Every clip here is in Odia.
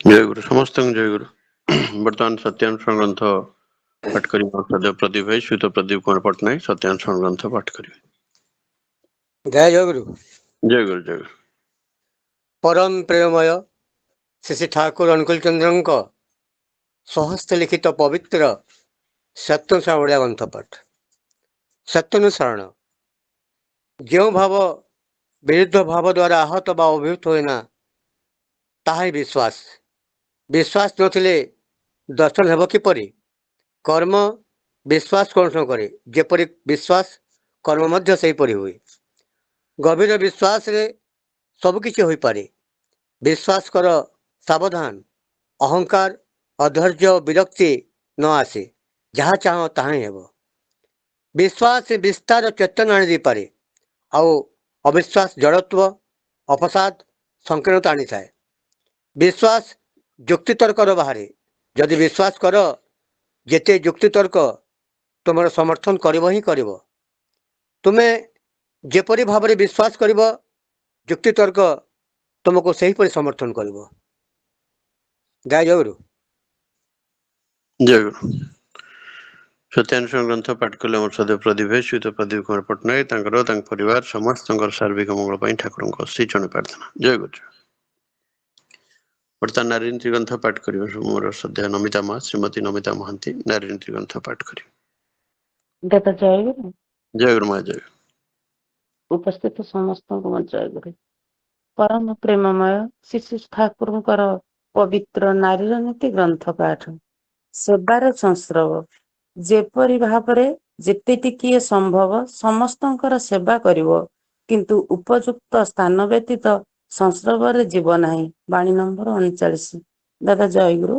ଜୟଗୁରୁ ସମସ୍ତଙ୍କୁ ଜୟଗୁରୁ। ବର୍ତ୍ତମାନ ସତ୍ୟାନୁଷ୍ଠାନ ଗ୍ରନ୍ଥ ପାଠ କରିବେ ସଦୈବ ପ୍ରଦୀପ ଭାଇ, ଶ୍ରୀଯୁକ୍ତ ପ୍ରଦୀପ କୁମାର ପଟ୍ଟନାୟକ ସତ୍ୟାନୁଷ୍ଠାନ ଗ୍ରନ୍ଥ ପାଠ କରିବେ। ଜୟ ଜୟଗୁରୁ। ଜୟଗୁରୁ ଜୟଗୁରୁ। ପରମ ପ୍ରେମମୟ ଶ୍ରୀ ଠାକୁର ଅନୁକୂଳ ଚନ୍ଦ୍ରଙ୍କ ସ୍ୱହସ୍ତ ଲିଖିତ ପବିତ୍ର ସତ୍ୟାନୁଷ୍ଠାନ ଓଡ଼ିଆ ଗ୍ରନ୍ଥ ପାଠ। ସତ୍ୟାନୁସରଣ ଯେଉଁ ଭାବ ବିରୁଦ୍ଧ ଭାବ ଦ୍ୱାରା ଆହତ ବା ଅଭିଭୂତ ହୁଏନା, ତାହା ହିଁ ବିଶ୍ୱାସ। ବିଶ୍ୱାସ ନଥିଲେ ଦର୍ଶନ ହେବ କିପରି? କର୍ମ ବିଶ୍ୱାସ ଅନୁସରଣ କରେ, ଯେପରି ବିଶ୍ୱାସ କର୍ମ ମଧ୍ୟ ସେହିପରି ହୁଏ। ଗଭୀର ବିଶ୍ୱାସରେ ସବୁକିଛି ହୋଇପାରେ। ବିଶ୍ୱାସ କର, ସାବଧାନ, ଅହଙ୍କାର, ଅଧୈର୍ଯ୍ୟ ଓ ବିରକ୍ତି ନ ଆସେ। ଯାହା ଚାହଁ ତାହା ହିଁ ହେବ। ବିଶ୍ୱାସ ବିସ୍ତାର ଚେତନା ଆଣିଦେଇପାରେ, ଆଉ ଅବିଶ୍ୱାସ ଜଡ଼ତ୍ୱ, ଅପସାଦ, ସଂକୀର୍ଣ୍ଣତା ଆଣିଥାଏ। ବିଶ୍ୱାସ ଯୁକ୍ତିତର୍କର ବାହାରେ। ଯଦି ବିଶ୍ୱାସ କର, ଯେତେ ଯୁକ୍ତିତର୍କ ତୁମର ସମର୍ଥନ କରିବ ହିଁ କରିବ। ତୁମେ ଯେପରି ଭାବରେ ବିଶ୍ୱାସ କରିବ, ଯୁକ୍ତିତର୍କ ତୁମକୁ ସେହିପରି ସମର୍ଥନ କରିବ। ଜୟ ଜୟଗୁରୁ। ଜୟଗୁରୁ। ସତ୍ୟାନୁଷ୍ଠାନ ଗ୍ରନ୍ଥ ପାଠ କଲେ ଆମର ସଦୈବ ପ୍ରଦୀପ ଭାଇ, ଶ୍ରୀଯୁକ୍ତ ପ୍ରଦୀପ କୁମାର ପଟ୍ଟନାୟକ ତାଙ୍କର ତାଙ୍କ ପରିବାର ସମସ୍ତଙ୍କର ସାର୍ବିକ ମଙ୍ଗଳ ପାଇଁ ଠାକୁରଙ୍କ ଶ୍ରୀଚରଣ ପ୍ରାର୍ଥନା। ଜୟଗୁରୁ। ବର୍ତ୍ତମାନ ନାରୀନୀତି ଗ୍ରନ୍ଥ ପାଠ କରିବେ ମୋର ଶ୍ରଦ୍ଧା ନମିତା ମା, ଶ୍ରୀମତୀ ନମିତା ମହାନ୍ତି ନାରୀନୀତି ଗ୍ରନ୍ଥ ପାଠ କରିବେ। ଦାଦା ଜୟଗୁରୁ। ଜୟଗୁରୁ ମା ଜୟ। ଉପସ୍ଥିତ ସମସ୍ତଙ୍କୁ ମୋ ଜୟଗୁରୁ। ପରମ ପ୍ରେମମୟ ଶ୍ରୀ ଠାକୁରଙ୍କର ପବିତ୍ର ନାରୀର ନୀତି ଗ୍ରନ୍ଥ ପାଠ। ସେବାର ସଂସ୍ରବ। ଯେପରି ଭାବରେ ଯେତେ ଟିକିଏ ସମ୍ଭବ ସମସ୍ତଙ୍କର ସେବା କରିବ, କିନ୍ତୁ ଉପଯୁକ୍ତ ସ୍ଥାନ ବ୍ୟତୀତ ସଂସ୍ରବରେ ଯିବ ନାହିଁ। ବାଣୀ ନମ୍ବର 39। ଦାଦା ଜୟଗୁରୁ।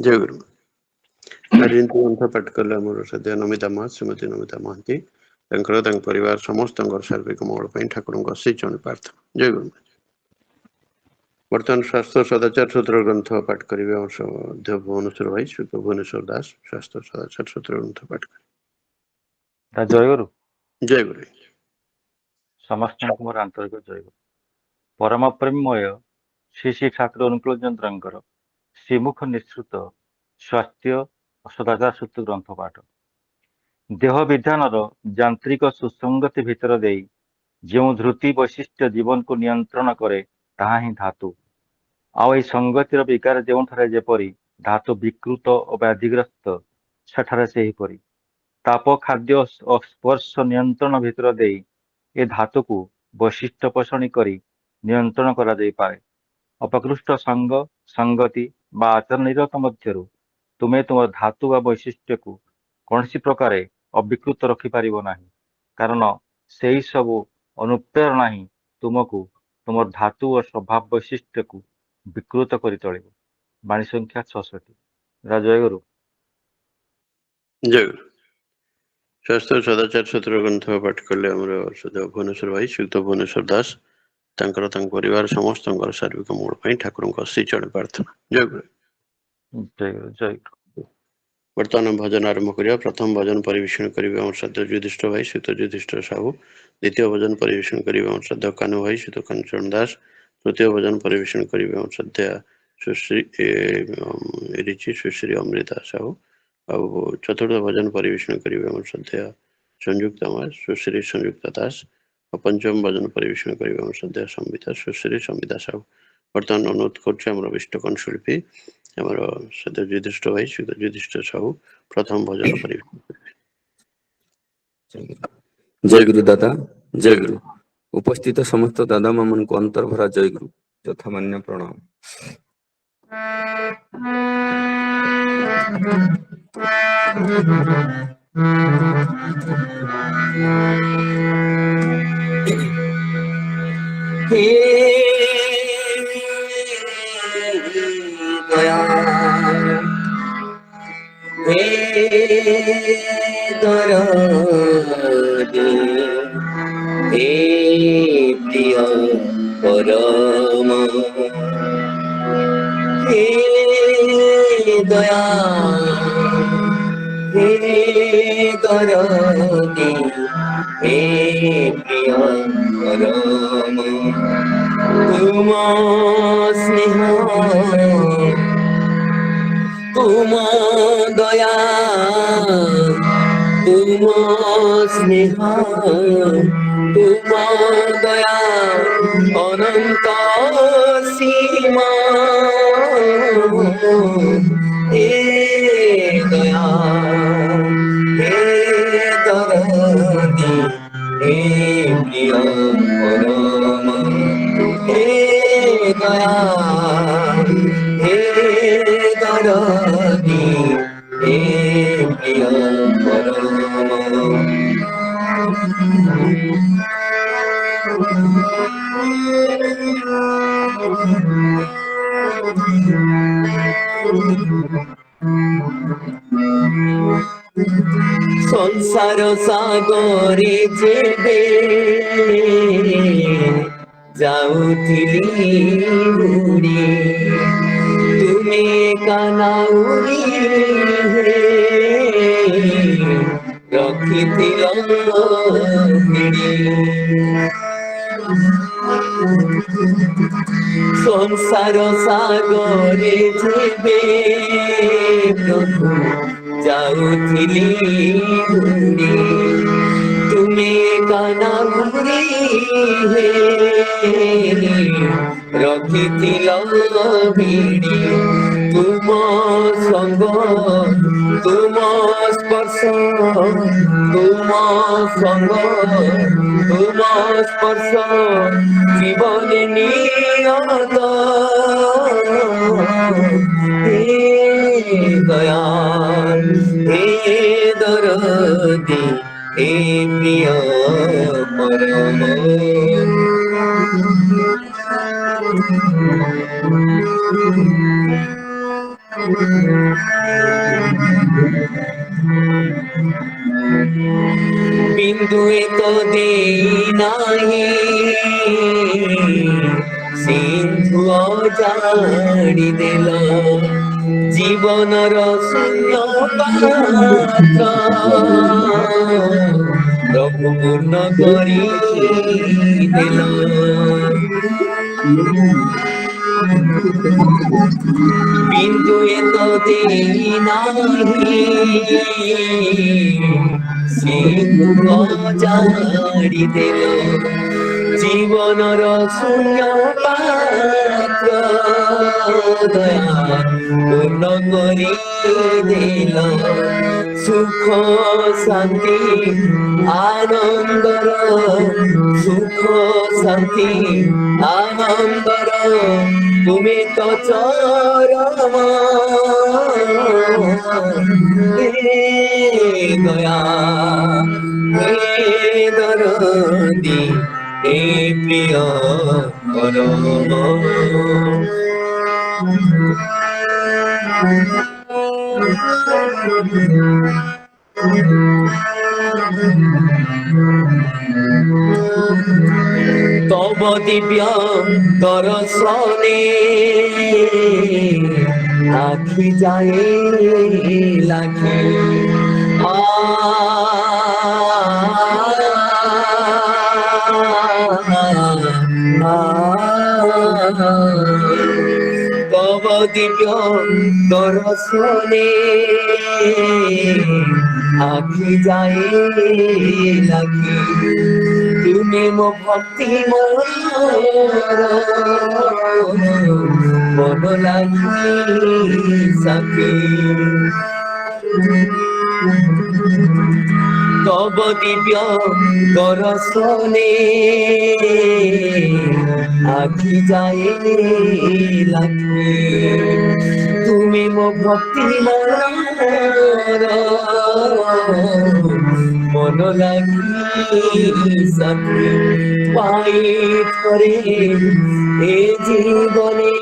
ଜୟଗୁରୁ। ନାରୀନୀତି ଗ୍ରନ୍ଥ ପାଠ କଲେ ଆମର ଶ୍ରଦ୍ଧା ନମିତା ମା, ଶ୍ରୀମତୀ ନମିତା ମହାନ୍ତି ତାଙ୍କର ତାଙ୍କ ପରିବାର ସମସ୍ତଙ୍କର ସାର୍ବିକ ମଙ୍ଗଳ ପାଇଁ ଠାକୁରଙ୍କ ଶ୍ରୀଚରଣ ପ୍ରାର୍ଥନା। ଜୟଗୁରୁ। ବର୍ତ୍ତମାନ ସ୍ୱାସ୍ଥ୍ୟ ସଦାଚାର ସୂତ୍ର ଗ୍ରନ୍ଥ ପାଠ କରିବେ ଆମର ଭୁବନେଶ୍ୱର ଭାଇ ଶ୍ରୀଯୁକ୍ତ ଭୁବନେଶ୍ୱର ଦାସ ସ୍ୱାସ୍ଥ୍ୟ ସଦାଚାର ସୂତ୍ର ଗ୍ରନ୍ଥ ପାଠ କରିବେ। ଜୟଗୁରୁ। ଜୟଗୁରୁ। ସମସ୍ତଙ୍କୁ ମୋର ଆନ୍ତରିକ ଜୟଗୁରୁ। ପରମ ପ୍ରେମମୟ ଶ୍ରୀ ଶ୍ରୀ ଠାକୁର ଅନୁକୂଳ ଚନ୍ଦ୍ରଙ୍କର ଶ୍ରୀମୁଖ ନିଃସୃତ ସ୍ୱାସ୍ଥ୍ୟ ସଦାଚାର ସୂତ୍ର ଗ୍ରନ୍ଥ ପାଠ। ଦେହ ବିଧାନର ଯାନ୍ତ୍ରିକ ସୁସଙ୍ଗତି ଭିତର ଦେଇ ଯେଉଁ ଧୃତି ବୈଶିଷ୍ଟ୍ୟ ଜୀବନକୁ ନିୟନ୍ତ୍ରଣ କରେ, ତାହା ହିଁ ଧାତୁ। ଆଉ ଏହି ସଂଗତିର ବିକାର ଯେଉଁଠାରେ ଯେପରି ଧାତୁ ବିକୃତ ଓ ବ୍ୟାଧିଗ୍ରସ୍ତ, ସେଠାରେ ସେହିପରି ତାପ ଖାଦ୍ୟ ଓ ସ୍ପର୍ଶ ନିୟନ୍ତ୍ରଣ ଭିତର ଦେଇ ଏ ଧାତୁକୁ ବୈଶିଷ୍ଟ୍ୟ ପୋଷଣୀ କରି ନିୟନ୍ତ୍ରଣ କରାଯାଇପାରେ। ଅପକୃଷ୍ଟ ସଙ୍ଗ, ସଙ୍ଗତି ବା ଆଚରଣ ନିରତ ମଧ୍ୟରୁ ତୁମେ ତୁମର ଧାତୁ ବା ବୈଶିଷ୍ଟ୍ୟକୁ କୌଣସି ପ୍ରକାରେ ଅବିକୃତ ରଖିପାରିବ ନାହିଁ, କାରଣ ସେହି ସବୁ ଅନୁପ୍ରେରଣା ହିଁ ତୁମକୁ ତୁମର ଧାତୁ ଓ ସ୍ୱଭାବ ବୈଶିଷ୍ଟ୍ୟକୁ ବିକୃତ କରି ତୋଳିବ। ବାଣୀ ସଂଖ୍ୟା 66। ଜୟଗୁରୁ। ଜୟଗୁରୁ। ସ୍ୱାସ୍ଥ୍ୟ ସଦାଚାର ସୂତ୍ର ଗ୍ରନ୍ଥ ପାଠ କଲେ ଆମର ଭୁବନେଶ୍ୱର ଭାଇ ଶ୍ରୀଯୁକ୍ତ ଭୁବନେଶ୍ୱର ଦାସ ତାଙ୍କର ତାଙ୍କ ପରିବାର ସମସ୍ତଙ୍କର ସାର୍ବିକ ମଙ୍ଗଳ ପାଇଁ ଠାକୁରଙ୍କ ଶ୍ରୀଚରଣ ପ୍ରାର୍ଥନା। ଜୟଗୁରୁ। ଜୟଗୁରୁ। ବର୍ତ୍ତମାନ ଭଜନ ଆରମ୍ଭ କରିବା। ପ୍ରଥମ ଭଜନ ପରିବେଷଣ କରିବେ ଆମର ଶ୍ରଦ୍ଧା ଯୁଧିଷ୍ଠ ଭାଇ ଶ୍ରୀଯୁକ୍ତ ଯୁଧିଷ୍ଠ ସାହୁ। ଦ୍ୱିତୀୟ ଭଜନ ପରିବେଷଣ କରିବେ ଆମର ଶ୍ରଦ୍ଧା କାନୁ ଭାଇ ଶ୍ରୀଯୁକ୍ତ କାଞ୍ଚନ ଦାସ। ତୃତୀୟ ଭଜନ ପରିବେଷଣ କରିବେ ଆମର ଶ୍ରଦ୍ଧା ସୁଶ୍ରୀ ରିଚି ସୁଶ୍ରୀ ଅମୃତା ସାହୁ। ଆଉ ଚତୁର୍ଥ ଭଜନ ପରିବେଷଣ କରିବେ ଆମର ଶ୍ରଦ୍ଧା ସଂଯୁକ୍ତା ମା ସୁଶ୍ରୀ ସଂଯୁକ୍ତା ଦାସ। ଆଉ ପଞ୍ଚମ ଭଜନ ପରିବେଷଣ କରିବେ ଆମର ଶ୍ରଦ୍ଧା ସମ୍ବିତା ସୁଶ୍ରୀ ସମ୍ବିତା ସାହୁ। ବର୍ତ୍ତମାନ ଅନୁରୋଧ କରୁଛି ଆମର ବିଷ୍ଟକନ ଶିଳ୍ପୀ ଆମର ଶ୍ରଦ୍ଧା ଯୁଧିଷ୍ଠ ଭାଇ ଶ୍ରୀଯୁକ୍ତ ଯୁଧିଷ୍ଠ ସାହୁ ପ୍ରଥମ ଭଜନ ପରିବେଷଣ କରିବେ। ଜୟଗୁରୁ ଦାଦା। ଜୟଗୁରୁ। ଉପସ୍ଥିତ ସମସ୍ତ ଦାଦା ମାମାନଙ୍କୁ ଅନ୍ତର୍ଭରା ଜୟଗୁରୁ ଯଥାମାନ୍ୟ ପ୍ରଣାମ। हे दयाल, हे दयालु, हे प्रिय परम, हे दयाल, हे दयालु, हे प्रिय परम। तुम स्नेह तुम दया तुम स्नेह तुम दया अनंत सीमा हे दया हे दरदी हे प्रिय परम हे दया हे दरदी हे प्रिय परम संसार सागरे जेबे जाउथिली बुडी तुमे कानाउरी रखिथिल भिडी संसार सागरे जेबे प्रभु जाउथिली बुडी तुमे कानाउरी रखिथिल भिडी तुम संग तुम स्पर्श तुम संग तुम स्पर्श जीवन नियत हे दया हे दरदी हे प्रिय परम बिंदुए तो दे नाही सिंधु जाड़ी देल जीवनर शून्य पात्र प्रभु पूर्ण करी देल बिंदुए तो दे नाही सिंधु जाड़ी देल जीवनर शून्य पात्र दया पूर्ण करी देल सुख शांति आनंदर सुख शांति आनंदर तुम्हें तो चरम हे दया हे दरदी हे प्रिय परम तब दिव्य दर्शने आखि जाए लागे तब दिव्य दर्शने आखि जाए लागे तुमे मो भक्ति मन लागी सके तब दिव्य दर्शने आखि जाए लागे तुमे मो भक्ति मन लागी सके पाई थरे ए जीवने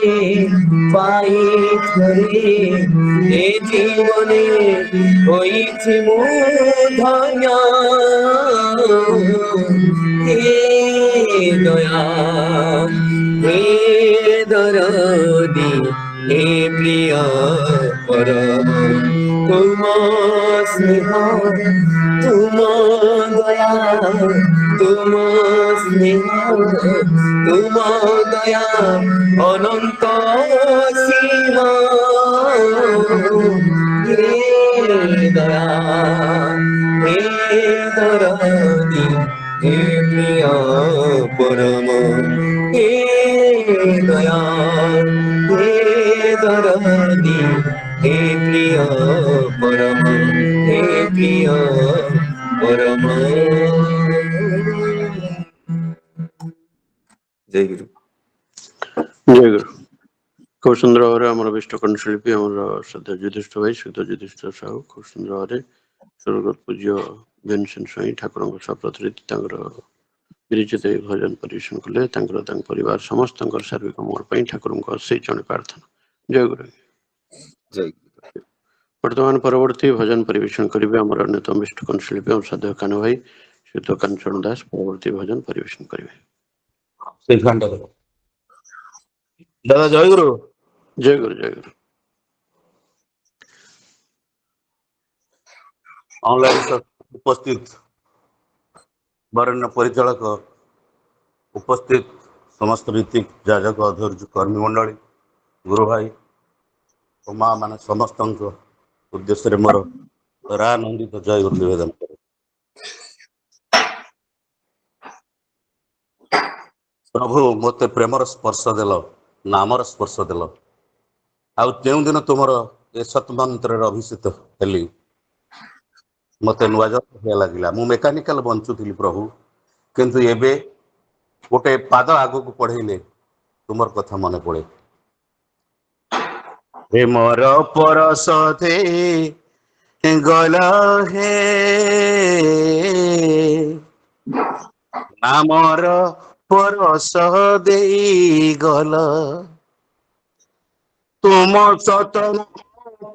पाई थरे ए जीवने होइछि मो धन्य हे दया हे दरदी हे प्रिय परम तुम स्नेह तुम दया तुम তুম দয়া অনন্ত সীমা হে দয়া হে দরদি হে প্রিয় পরম হে দয়া হে দরদি হে প্রিয় পরম হে প্রিয় পরম। জয় গুরু। ଜୟ ଗୁରୁ। খুব সুন্দর ভাବରେ ଆମର ବିଷ୍ଟ କଣ୍ଠଶିଳ୍ପୀ ଆମର ଶ୍ରଦ୍ଧା ଯୁଧିଷ୍ଠ ଭାଇ ଶ୍ରୀତ ଯୁଧିଷ୍ଠ ସାହୁ ଖୁବ ସୁନ୍ଦର ଭାବରେ ସ୍ୱର୍ଗତ ପୂଜ୍ୟ ଭୀମସେନ ସ୍ୱାଇଁ ଠାକୁରଙ୍କ ଶପଥରେ ତାଙ୍କର ବିରଚିତ ଏହି ଭଜନ ପରିବେଷଣ କଲେ। ତାଙ୍କର ତାଙ୍କ ପରିବାର ସମସ୍ତଙ୍କର ସାର୍ବିକ ମଙ୍ଗଳ ପାଇଁ ଠାକୁରଙ୍କ ଅଶେଷ ଜଣେ ପ୍ରାର୍ଥନା। ଜୟ ଗୁରୁ। ଜୟ ଗୁରୁ। ବର୍ତ୍ତମାନ ପରବର୍ତ୍ତୀ ଭଜନ ପରିବେଷଣ କରିବେ ଆମର ଅନ୍ୟତମ ବିଷ୍ଟ କଣ୍ଠଶିଳ୍ପୀ ଆମ ସାଧୁ କାହ୍ନୁ ଭାଇ ଶ୍ରୀତ କାଞ୍ଚନ ଦାସ ପରବର୍ତ୍ତୀ ଭଜନ ପରିବେଷଣ କରିବେ। दादा जय गुरु। ଜୟ ଗୁରୁ ଜୟ ଗୁରୁ। ऑनलाइन उपस्थित वरेण्य परिचालक उपस्थित समस्त रीति जाजक अध्यक्ष कर्मी मंडली गुरु भाई और माँ मान समस्त उद्देश्य मोर रानंदित जय गुरु निवेदन करे। प्रभु मते प्रेमर स्पर्श देल नामर स्पर्श देल आउ जो दिन तुमर ए सतमंत्र अभिषेक हेली मते नुआ लगिला मु मेकानिकल बंचुली प्रभु किंतु एबे गोटे पाद आगु को पढ़ेले तुमर कथा मन पड़े। प्रेमर परस दे गल हे नामर परस दे गल तुम सतन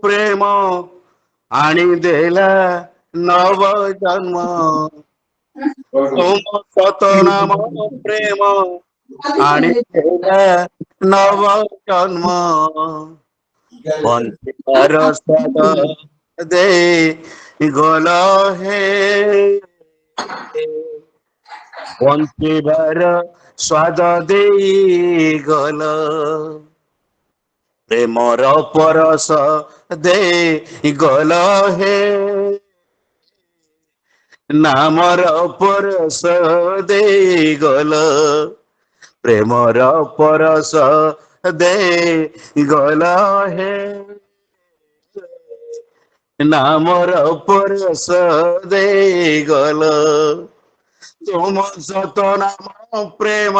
प्रेम आनी देला नव जन्म तुम सतनाम प्रेम आनी देला नव जन्म बंचिबार स्वाद दे गल हे बंचिबार स्वाद दे गल प्रेमर परस दे गल हे नामर परस दे गल प्रेमर परस दे गल हे नामर परस दे गल तुम सत नाम प्रेम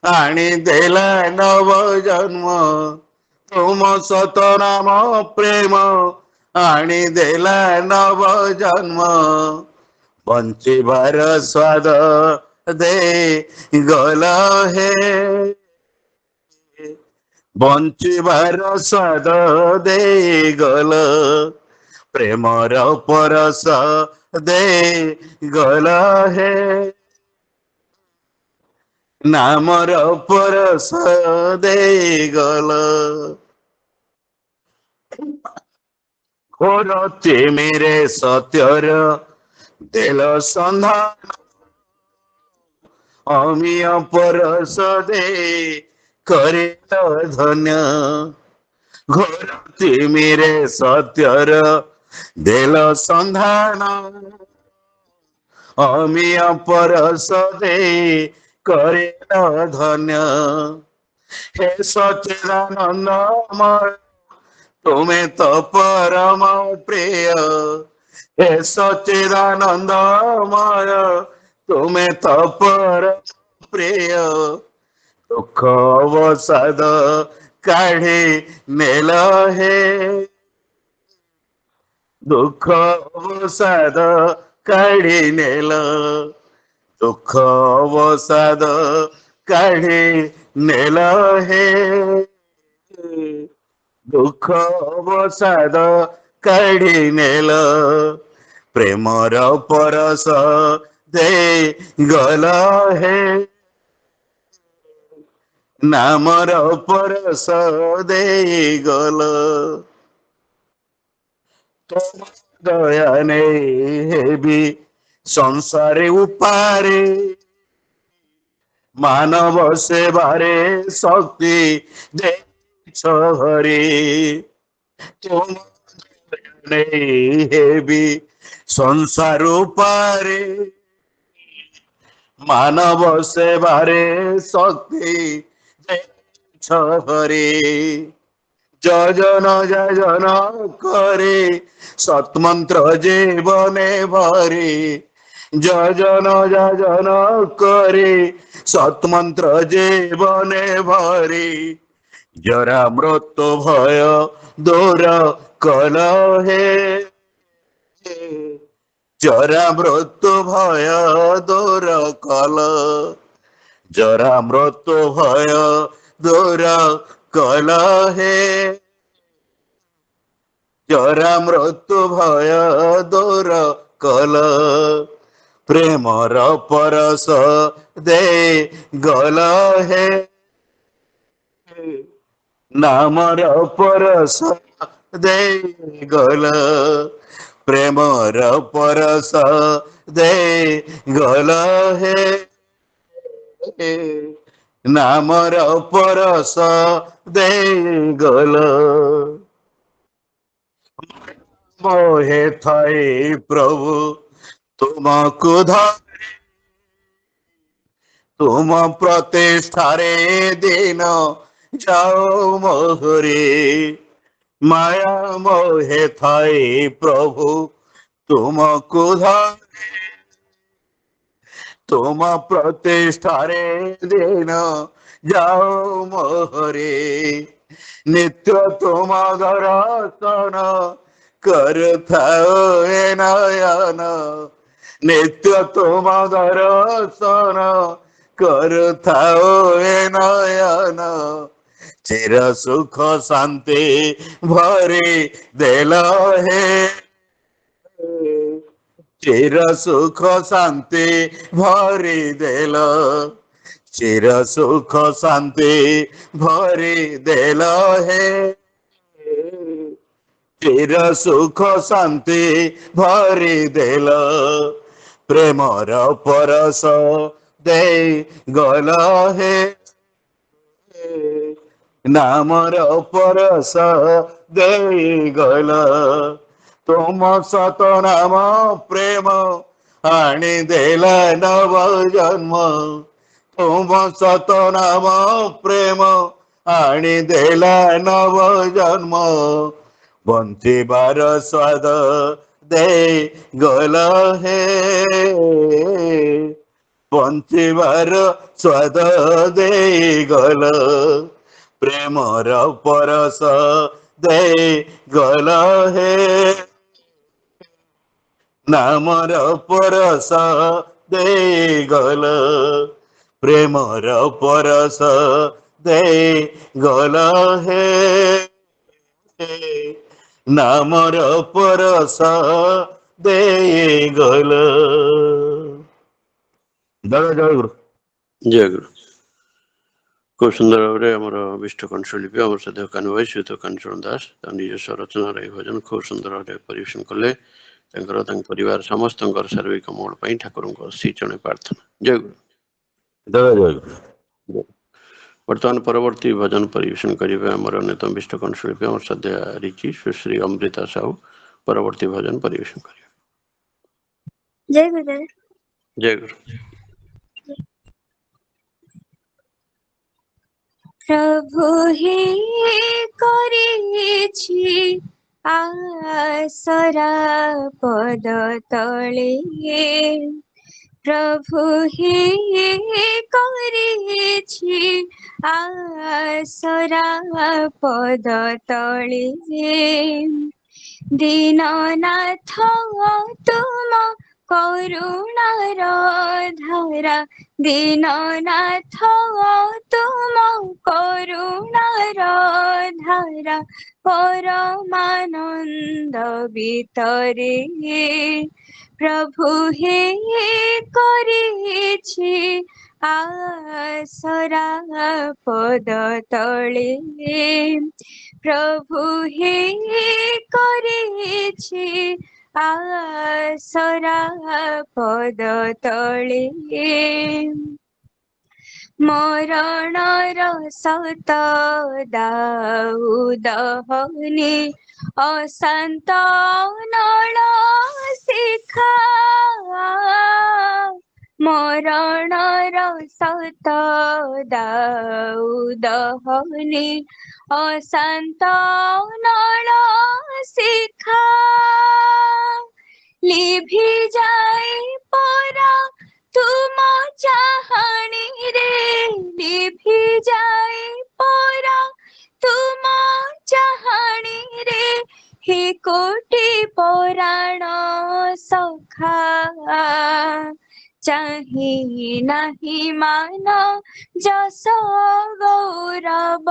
आनी देला नव जन्म तुम सत नाम प्रेम आनी देला नव जन्म बंचिबार स्वाद दे गल हे बंचिबार स्वाद दे गल प्रेमर परस दे गल हे नामर परस दे गल घोर मेरे सत्यर देल संधान अमीय परस दे करे धन्य घोर मेरे सत्यर देल संधान अमीय परस दे करे धन्य हे सच्चिदानंदमय तुम्हें तो परम प्रिय हे सच्चिदानंदमय तुम्हें तो परम प्रिय दुख अवसाद काढ़ी नेल हे दुख अवसाद काढ़ी नेल दुख अवसाद काढ़ी नेल हे दुख अवसाद काढ़ी नेल प्रेमर परस दे गल हे नामर परस दे गल तुम दया नहीं भी संसारे उपारे ମାନବ ସେବାରେ ଶକ୍ତି ଦେଇଛ ହରି ତୁମ ନେଇ ହେବି ସଂସାର ପାରେ ମାନବ ସେବାରେ ଶକ୍ତି ଦେଇଛ ହରି যজন করে সৎমন্ত্র জীবনে ভরে যজন করে সৎমন্ত্র জীবনে ভরে জরা মৃত্যু ভয় দূর কল হে জরা মৃত্যু ভয় দূর কল জরা মৃত্যু ভয় দূর কল হে জরা মৃত্যু ভয় দূর কল প্রেমর পরশ দে গল হে নামর পরশ দে গল প্রেমর পরশ দে গল হে নামর পরশ দে গল মোহে থাই প্রভু তুমকু ধরে তুম প্রতিষ্ঠারে দিন যাও মোহরে মায়া মোহে থাই প্রভু তুমকু ধরে তুম প্রতিষ্ঠারে দিন যাও মোহরে নিত্য তুম দর্শন করুথাও এ নয়ন নিত্য তুম দর্শন করুথাও এ নয়ন চির সুখ শান্তি ভরে দেল হে চির সুখ শান্তি ভরি দেল চির সুখ শান্তি ভরি দেল হে চির সুখ শান্তি ভরি দেল প্রেমর পরশ দেই গল হে নামর পরশ দেই গল তুম সত নাম প্রেম আনি দেল নব জন্ম তুম সত নাম প্রেম আনি দেল নব জন্ম বঞ্চিবার স্বাদ দে গল হে বঞ্চিবার স্বাদ দে গল প্রেমর পরশ দে গল হে নামর পরশ দে গল প্রেমর পরশ দে গল হে নামর পরশ দে গল জয় জয় গুরু ଜୟ ଗୁରୁ। খুব সুন্দর ভাবে আমার বিষ্ট কণ্ঠশিল্পী আমার সাথে কানু ভাই শ্রীত কাঞ্চন দাস ତାଙ୍କ ନିଜସ୍ୱ ରଚନାର ଏହି ଭଜନ ଖୁବ୍ ସୁନ୍ଦର ଭାବେ ପରିବେଷଣ କଲେ। ତାଙ୍କର ତାଙ୍କ ପରିବାର ସମସ୍ତଙ୍କର ଶାରୀରିକ ମଙ୍ଗଳ ପାଇଁ ଠାକୁରଙ୍କ ଶ୍ରୀ ଚରଣରେ ପ୍ରାର୍ଥନା। ଜୟ ଗୁରୁ। ଜୟ ଜୟ ଗୁରୁ। ବର୍ତ୍ତମାନ ପରବର୍ତ୍ତୀ ଭଜନ ପରିବେଷଣ କରିବେ ଆମର ଅନ୍ୟତମ ବିଷ୍ଟ କଣ୍ଠଶିଳ୍ପୀ ଆମର ଶ୍ରଦ୍ଧା ରିଚି ସୁଶ୍ରୀ ଅମୃତା ସାହୁ ପରବର୍ତ୍ତୀ ଭଜନ ପରିବେଷଣ କରିବେ। ଜୟ ଗୁରୁଦେବ। ଜୟ ଗୁରୁ। প্রভু হে করেছি আসরা পদ তলে প্রভু হে করেছি আসরা পদ তলে দীননাথ তুম করুণার ধারা দীননাথ তুম করুণার ধারা পরমানন্দ ভিতরে প্রভু হে করেছি আসরা পদ তলে প্রভু হে করেছি আসরা পদ তলে ମରଣର ସତ ଦାଉଦହନି ଅଶାନ୍ତ ନଳ ଶିଖା ମରଣର ସତ ଦାଉଦହନି ଅଶାନ୍ତ ନଳ ଶିଖା লিভি যাই পরা তুম চাহানিরে লিভি যাই পরা তুম চাহানিরে হে কোটি পরাণ সখা চাহি নাহি মান যশ গৌরব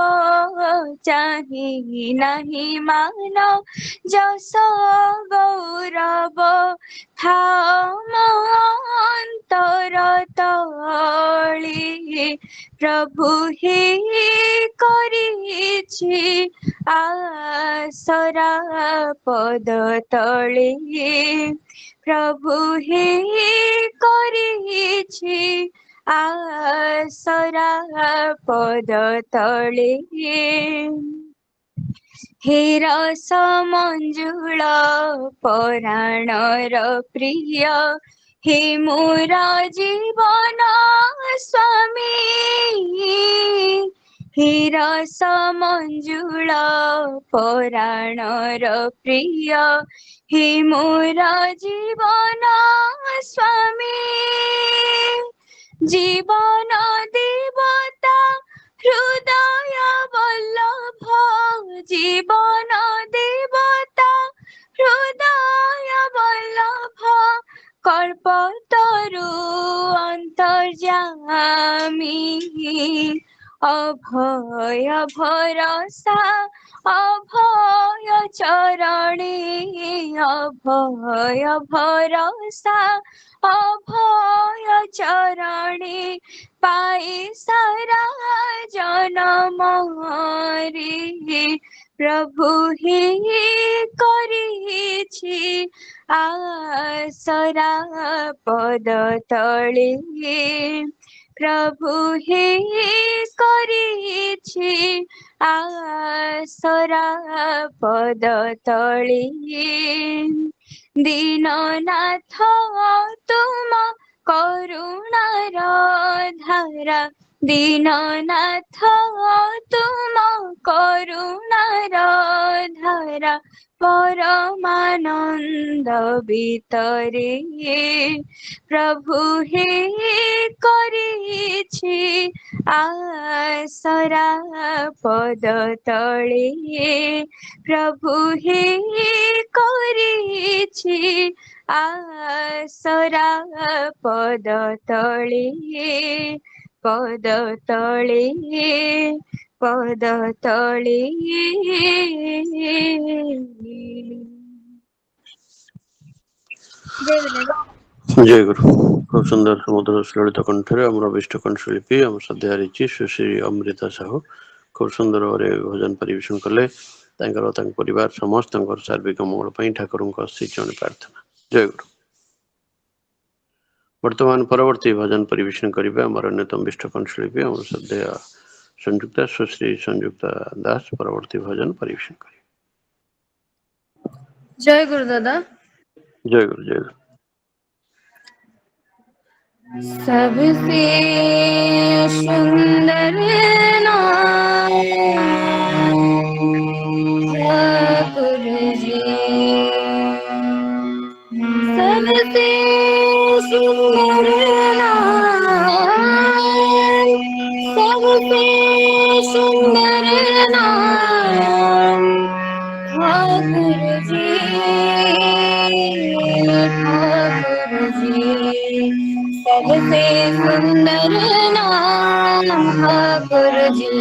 চাহি নাহি মান যশ গৌরব অন্তর তলি প্রভু হে করিছি আসরা পদ তলে প্রভু হে করিছি আসরা পদ তলে হে রস মঞ্জুଳ পরাণର প্রিয় হে মোর জীবন স্বামী হে রস মঞ্জুଳ পরাণର প্রিয় হে মোর জীবন স্বামী জীবন দেবতা হৃদয় বল্লভ জীবন দেবতা হৃদয় বল্লভ কল্পতরু অন্তর্যামী অভয় ভরসা অভয় চরণে অভয় ভরসা অভয় চরণে পাই সারা জনমরে প্রভু হে করিছি আসরা পদ তলে প্রভু হে করিছি আসরা পদ তলে দীননাথ তুম করুণার ধারা দীননাথ তুম করুণার ধারা পরমানন্দ ভিতরে প্রভু হে করিছি আসরা পদ তলে প্রভু হে করিছি আসরা পদ তলে পদ তলে পদ তলে জয় গুরু। খুব সুন্দর সুমধুর সুললিত কণ্ঠରେ ଆମର ବିଷ୍ଟ କଣ୍ଠଶିଳ୍ପୀ ଆମ ଶ୍ରଦ୍ଧାହାରିଛି ସୁଶ୍ରୀ ଅମୃତା ସାହୁ ଖୁବ ସୁନ୍ଦର ଭାବରେ ଭଜନ ପରିବେଷଣ କଲେ। ତାଙ୍କର ତାଙ୍କ ପରିବାର ସମସ୍ତଙ୍କର ସାର୍ବିକ ମଙ୍ଗଳ ପାଇଁ ଠାକୁରଙ୍କ ଶ୍ରୀଚରଣ ପ୍ରାର୍ଥନା। ଜୟ ଗୁରୁ। ବର୍ତ୍ତମାନ ପରବର୍ତ୍ତୀ ଭଜନ ପରିବେଷଣ କରିବେ ଆମର ଅନ୍ୟତମ ବିଷ୍ଟ କଣ୍ଠଶିଳ୍ପୀ ଆମ ଶ୍ରଦ୍ଧେୟ ସଂଯୁକ୍ତା ସୁଶ୍ରୀ ସଂଯୁକ୍ତା ଦାସ ପରବର୍ତ୍ତୀ ଭଜନ ପରିବେଷଣ କରିବେ। ଜୟ ଗୁରୁ ଦାଦା। ଜୟ ଗୁରୁ ଜୟ ଗୁରୁ। सबसे सुंदर नाम ठाकुर जी, सबसे सुंदर नाम, सबसे सुंदर नाम ठाकुर जी, ठाकुर जी, सबसे सुंदर नाम ठाकुर जी,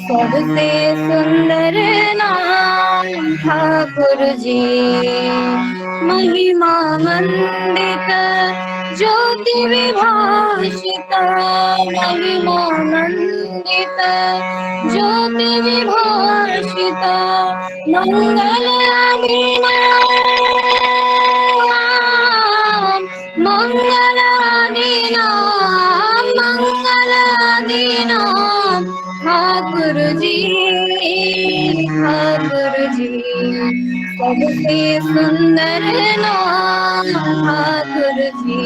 सबसे सुंदर नाम ठाकुर जी, महिमा मंडित ज्योति विभाषित, महिमा मंडित ज्योति विभाषित, मंगल अभिनाम, मंगल अभिनाम, मंगल ठाकुर जी सबसे सुंदर नाम ठाकुर जी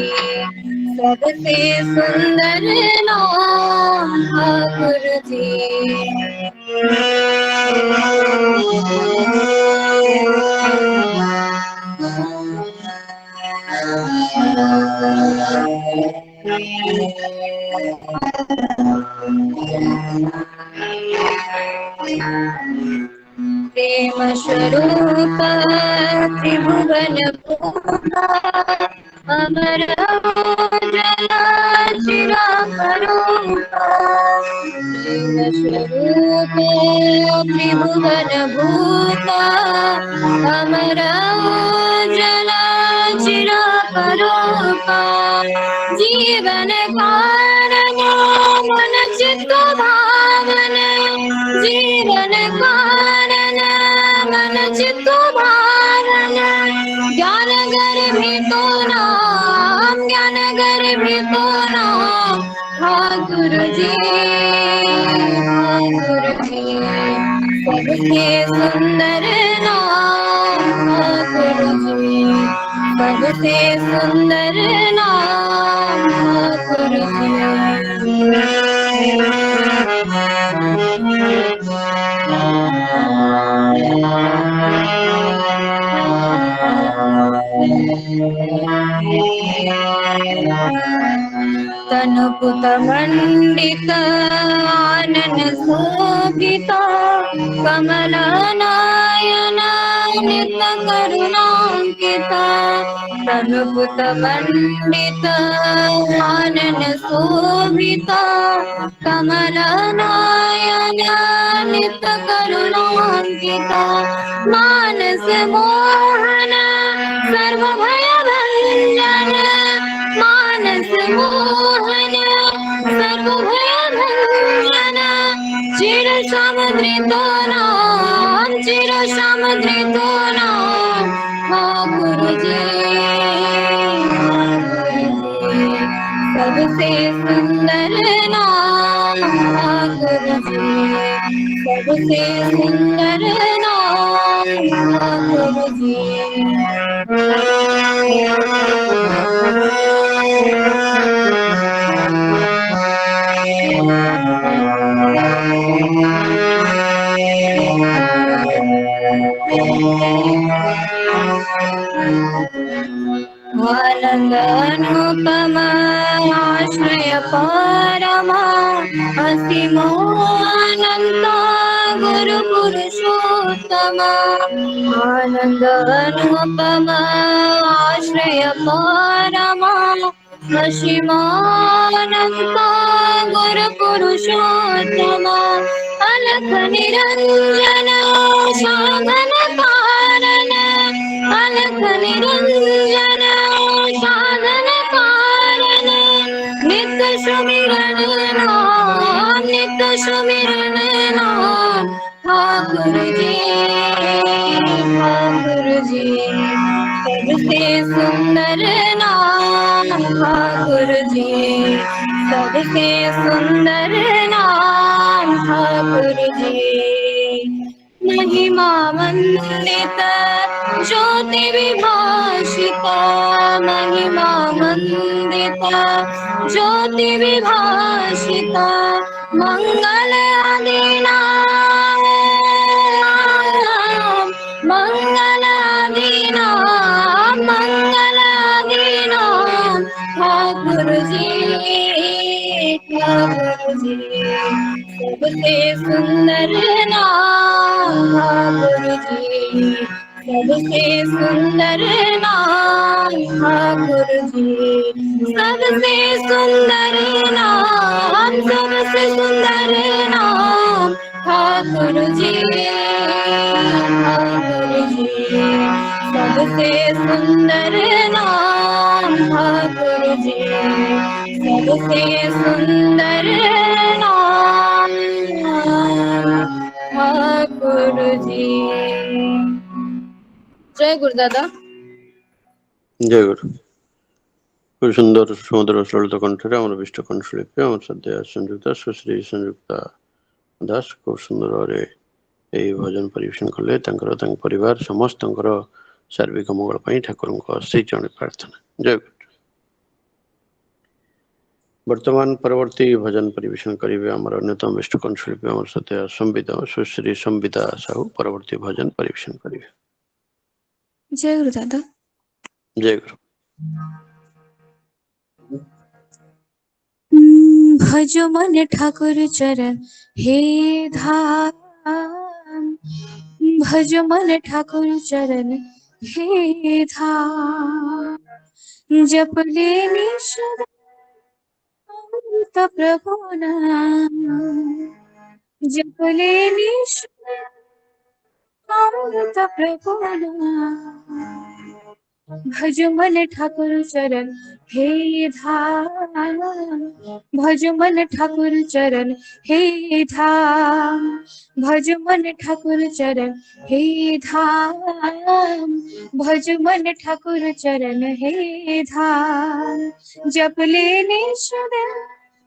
सबसे सुंदर नाम ठाकुर जी प्रेम स्वरूप त्रिभुवन पूर्णा अमर जला चिरापरूपा प्रेम स्वरूप त्रिभुवन भूता अमर जला चिरापरूपा जीवन कारण मन चित्त भावन जीवन कारण मन चित्त भावन ज्ञान गर्भितो नाम ज्ञान गर्भितो नाम ठाकुर जी सबसे सुंदर नाम ठाकुर जी सबसे सुंदर नाम ठाकुर तनुपुत मंडित आनन शोभित कमल नयन नित करुणांकित तनुपुत मंडित आनन शोभित कमल नयन नित करुणांकित मानस मोहन सर्व भय भंजन मानस मोहन सर्व भय भंजन चिर समुद्रितो नाम चिर समुद्रितो नाम ठाकुर जी सबसे सुंदर नाम ठाकुर जी सबसे सुंदर नाम ठाकुर जी आनंद अनुपम आश्रय परमा असीम अनंत गुरु पुरुषोत्तम आनंद अनुपम आश्रय परमा असीम अनंत गुरु पुरुषोत्तम अलख निरंजन साधन कारण अलख निरंजन साधन कारण नित्य सुमिरन नाम नित्य सुमिरन नाम ठाकुर जी सबसे सुंदर नाम ठाकुर जी सबसे सुंदर नाम ठाकुर जी महिमा मंडित ज्योति विभाषित महिमा मंडित ज्योति विभाषित मंगल आदिनाम मंगल आदिनाम मंगल आदिनाम ठाकुर जी सबसे सुंदर नाम ठाकुर जी सबसे सुंदर नाम ठाकुर जी सबसे सुंदर नाम सबसे सुंदर नाम ठाकुर जी सबसे सुंदर नाम ठाकुर जी सबसे सुंदर नाम ठाकुर जी जय गुरुदादा জয় গুরু। খুব সুন্দর সুমধুর সরলতা কণ্ঠে আমার বিষ্ট কণ্ঠশিল্পী আমার শ্রদ্ধেয় সংযুক্তা সুশ্রী সংযুক্তা ଦାସ ଖୁବ ସୁନ୍ଦର ଭାବରେ ଏହି ଭଜନ ପରିବେଷଣ କଲେ। ତାଙ୍କର ତାଙ୍କ ପରିବାର ସମସ୍ତଙ୍କର ସାର୍ବିକ ମଙ୍ଗଳ ପାଇଁ ଠାକୁରଙ୍କ ସେଇ ଜଣେ ପ୍ରାର୍ଥନା। ଜୟ ଗୁରୁ। ବର୍ତ୍ତମାନ ପରବର୍ତ୍ତୀ ଭଜନ ପରିବେଷଣ କରିବେ ଆମର ଅନ୍ୟତମ ବିଷ୍ଟ କଣ୍ଠଶିଳ୍ପୀ ଆମର ସତ୍ୟ ସମ୍ବିତ ସୁଶ୍ରୀ ସମ୍ବିତା ସାହୁ ପରବର୍ତ୍ତୀ ଭଜନ ପରିବେଷଣ କରିବେ। ଜୟ ଗୁରୁ ଦାଦା। ଜୟ ଗୁରୁ। भज मन ठाकुर चरण हे धाम, भज मन ठाकुर चरण हे धाम, जप ले निषद अमृत प्रभु नाम, जप ले निषद अमृत प्रभु नाम, भज मन ठाकुर चरण हे धाम, भज मन ठाकुर चरण हे धाम, भज मन ठाकुर चरण हे धाम, भज मन ठाकुर चरण हे धाम, जप ले निषद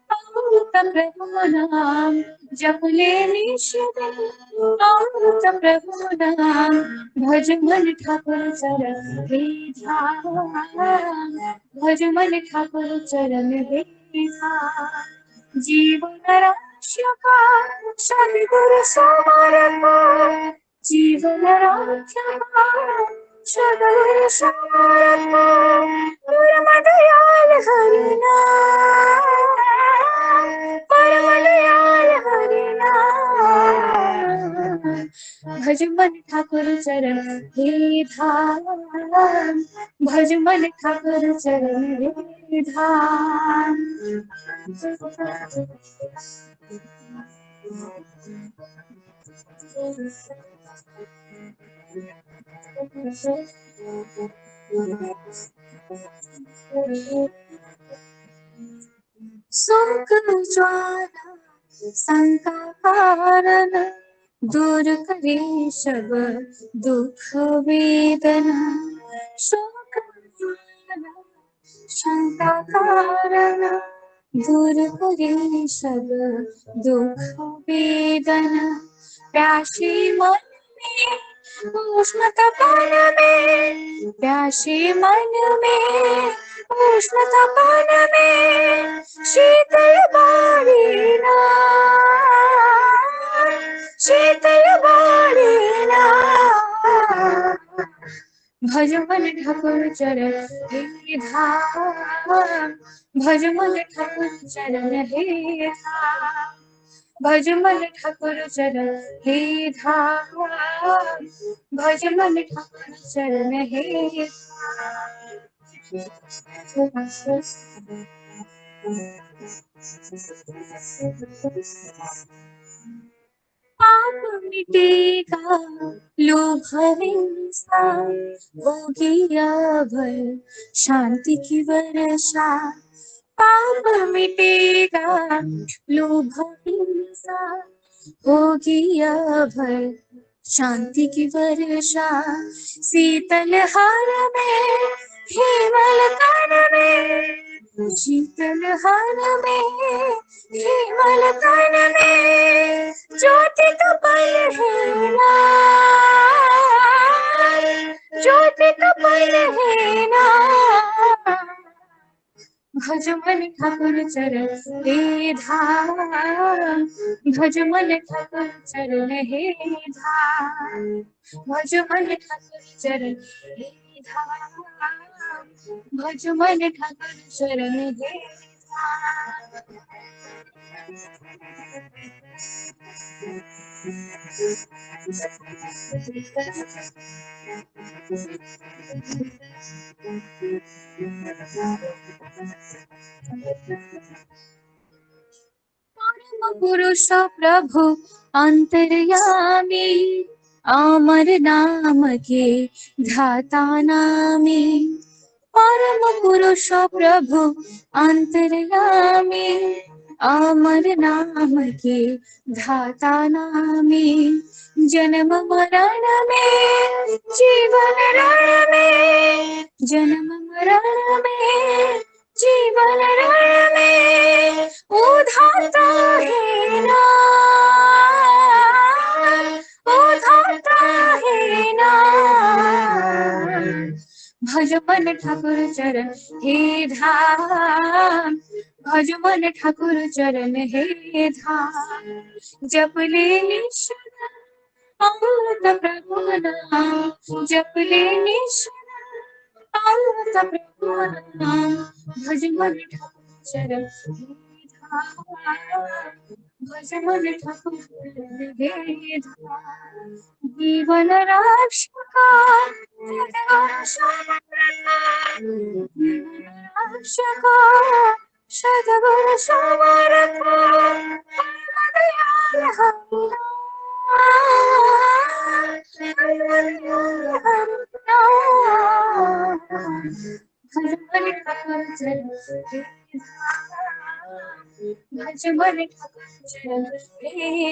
अमृत प्रभु नाम, जप ले निषद अमृत प्रभु नाम, भज मन ठाकुर चरण हे धाम, भज मन ठाकुर चरण हे धाम, जीवन रक्षका सद्गुरु समर्थ, जीवन रक्षका सद्गुरु समर्थ, परम दयाल हरि नाम, परम दयाल हरि नाम, भज मन ठाकुर चरण हे धाम, भज मन ठाकुर चरण हे धाम, शोक ज्वाला शंका कारण, दूर करे सब दुख वेदना, शोक ज्वाला शंका कारण, दूर करे सब दुख वेदना, प्यासे मन में उष्ण तपन में, प्यासे मन में उष्ण तपन में, शीतल बारी ना, शीतल बारी ना, भज मन ठाकुर चरण हे धाम, भज मन ठाकुर चरण हे धाम, भज मन ठाकुर चरण हे धाम, भज मन ठाकुर चरण हे पाप मिटेगा लोभ हिंसा, होगी भय शांति की वर्षा, पाप मिटेगा लोभ हिंसा, होगी भय शांति की वर्षा, शीतल हार में हिमल तन में, शीतल हार में हिमल तन में, ज्योति कपल है ना, ज्योति कपल है ना, भज मन ठाकुर चरण हे धाम, भज मन ठाकुर चरण हे धाम, भज मन ठाकुर चरण हे धाम, भज मन ठाकुर चरण हे धाम। परम पुरुष प्रभु अंतर्यामी, अमर नाम के ध्याता नामी, परम पुरुष प्रभु अंतर्यामी, अमर नाम के ध्याता नामी, जन्म मरण में जीवन रण में, जन्म मरण में जीवन रण में, उधाता है ना, मन ठाकुर चरण हे धाम, भज मन ठाकुर चरण हे धाम। जप ले निश्चल अमृत प्रभु नाम, जप ले निश्चल अमृत प्रभु नाम। भज मन ठाकुर चरण हे धाम, भज मन ठाकुर चरण हे धाम। जीवन रक्षका जीवन रक्षका सद्गुरु समर्थ परम दयाल भज मन ठाकुर चरण हे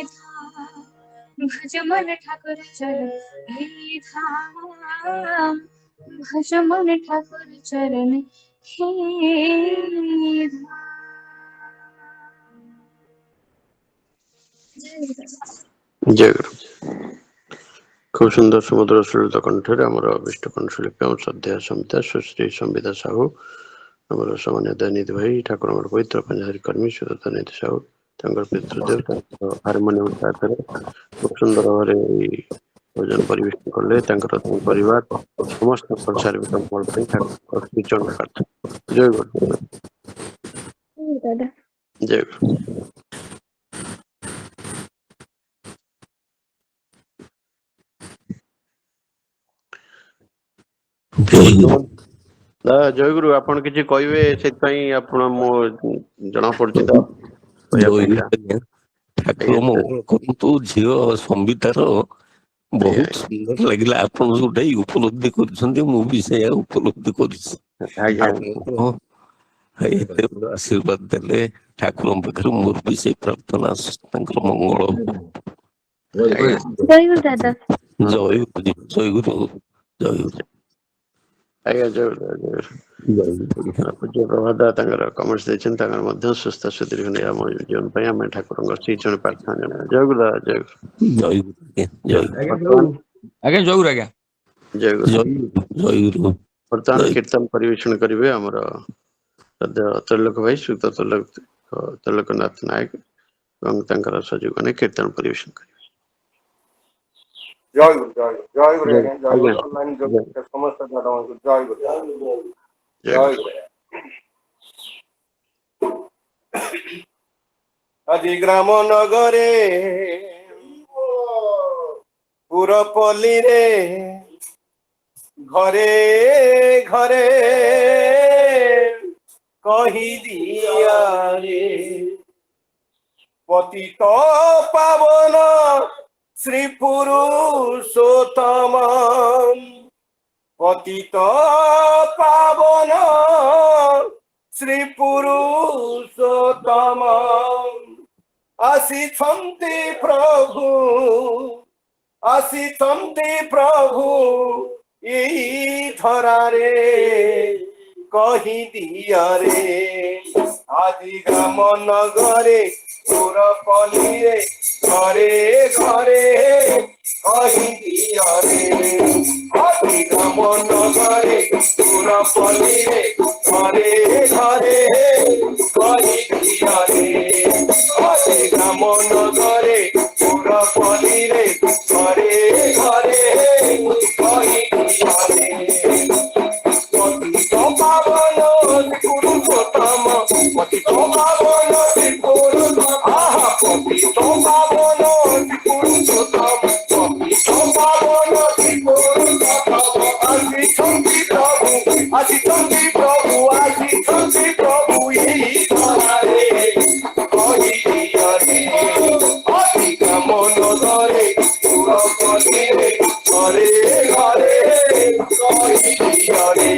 धाम, भज मन ठाकुर चरण हे धाम, भज मन ठाकुर चरण हे धाम। जय गुरु। খুব সুন্দর সমুদ্র সুললিত কণ্ঠের আমার অভিষ্ট কণ্ঠশিল্পী আমার শ্রদ্ধেয় সমিতা সুশ্রী সম্বিতা সাহু, আমার সম্মানীয় দয়ানিধି ভাই ଠାକୁରଙ୍କର ପବିତ୍ର ପଞ୍ଜାହାରୀ କର୍ମୀ ସୁଦତ୍ତ ନିଧି ସାହୁ, ତାଙ୍କର ପିତୃଦେବ ତାଙ୍କର ହାରମୋନିୟମ ସାହାଯ୍ୟରେ ଖୁବ ସୁନ୍ଦର ଭାବରେ ଏଇ ଭୋଜନ ପରିବେଷଣ କଲେ। ତାଙ୍କର ପରିବାର ସମସ୍ତଙ୍କର ଶାରୀରିକ ମଙ୍ଗଳ ପାଇଁ ଠାକୁରଙ୍କ ଶ୍ରୀଚରଣ ପ୍ରାର୍ଥନା। ଜୟ ଗୁରୁ। ଜୟ ଗୁରୁ। ଜୟଗୁରୁ, ଆପଣ କିଛି କହିବେ ସେଥିପାଇଁ ଆପଣ ମୁଁ ଜଣା ପଡୁଛି ତ ଠାକୁର ମଙ୍ଗଳ କରନ୍ତୁ। ଝିଅ ସମ୍ବିତାର ବହୁତ ସୁନ୍ଦର ଲାଗିଲା। ଆପଣ ଯୋଉଟା ଉପଲବ୍ଧି କରିଛନ୍ତି ମୁଁ ବି ସେଇଆ ଉପଲବ୍ଧି କରିଛି। ଏତେ ଆଶୀର୍ବାଦ ଦେଲେ ଠାକୁରଙ୍କ ପାଖରେ ମୋର ବି ସେଇ ପ୍ରାର୍ଥନା, ତାଙ୍କର ମଙ୍ଗଳ। ଜୟ ଗୁରୁ ଦାଦା। ଜୟ ଗୁରୁ, ଜୟ ଗୁରୁ, ଜୟ ଗୁରୁ। ଆଜ୍ଞା ଜୟ ପୂଜ୍ୟ ପ୍ରଭାତ ତାଙ୍କର କମେଣ୍ଟ ଦେଇଛନ୍ତି, ତାଙ୍କର ମଧ୍ୟ ସୁସ୍ଥ ସୁଦୀର୍ଘ ନେଇ ଆମ ଜୀବନ ପାଇଁ ଆମେ ଠାକୁରଙ୍କ ଶ୍ରୀଚରଣ ପ୍ରାର୍ଥନା ଜଣାଇବା। ଜୟ ଗୁରୁ ଦାଦା, ଜୟ ଗୁରୁ। ଜୟ ଗୁରୁ ଆଜ୍ଞା, ଜୟ ଗୁରୁ ଆଜ୍ଞା, ଜୟ ଗୁରୁ। ଜୟ ଗୁରୁ। ବର୍ତ୍ତମାନ କୀର୍ତ୍ତନ ପରିବେଷଣ କରିବେ ଆମର ତ୍ରୈଲୋକ ଭାଇ ସୁତ ତ୍ରୈଲୋକନାଥ ନାୟକ ଏବଂ ତାଙ୍କର ସହଯୋଗୀମାନେ କୀର୍ତ୍ତନ ପରିବେଷଣ କରିବେ। ଜୟ ଗୁରୁ, ଜୟ ଗୁରୁ, ଜୟ ଗୁରୁ ଆଜ୍ଞା, ଜୟ ଗୁରୁ। ଅନଲାଇନ ଯୋଗ ସମସ୍ତ ଦାଦାମାନଙ୍କୁ ଜୟ ଗୁରୁ, ଜୟ ଗୁରୁ। ଆଜି ଗ୍ରାମ ନଗରେ ପୁରପଲ୍ଲୀରେ ଘରେ ଘରେ କହିଦିଆରେ ପତିତ ପାବନ ଶ୍ରୀ ପୁରୁଷୋତ୍ତମ, ପତିତ ପାବନ ଶ୍ରୀ ପୁରୁଷୋତ୍ତମ ଆସିଛନ୍ତି ପ୍ରଭୁ, ଆସିଛନ୍ତି ପ୍ରଭୁ ଏଇ ଧରାରେ କହିଦିଆରେ। ଆଜି ଗ୍ରାମ ନଗରେ ପୁରପଲ୍ଲୀରେ ଘରେ ଘରେ କହିଦିଆରେ। ଆଜି ଗ୍ରାମ ନଗରେ ପୁରପଲ୍ଲୀରେ ଘରେ ଘରେ କହିଦିଆରେ। ଆଜି ଗ୍ରାମ ନଗରେ ପୁରପଲ୍ଲୀରେ ଘରେ ଘରେ କହିଦିଆରେ। ପତିତ ପାବନ ପୁରୁଷୋତ୍ତମ, ପତିତ ପାବନ ପୁରୁଷୋତ୍ତମ, ପତିତ ପାବନ ପୁରୁଷୋତ୍ତମ, ପତିତ ପାବନ ପୁରୁଷୋତ୍ତମ ଆସିଛନ୍ତି ପ୍ରଭୁ, ଆସିଛନ୍ତି ପ୍ରଭୁ, ଆସିଛନ୍ତି ପ୍ରଭୁ ଏଇ ଧରାରେ କହିଦିଆରେ। ଅତି କାମ ନଗରେ ପୁରପଲ୍ଲୀରେ ଘରେ ଘରେ କହିଦିଆରେ।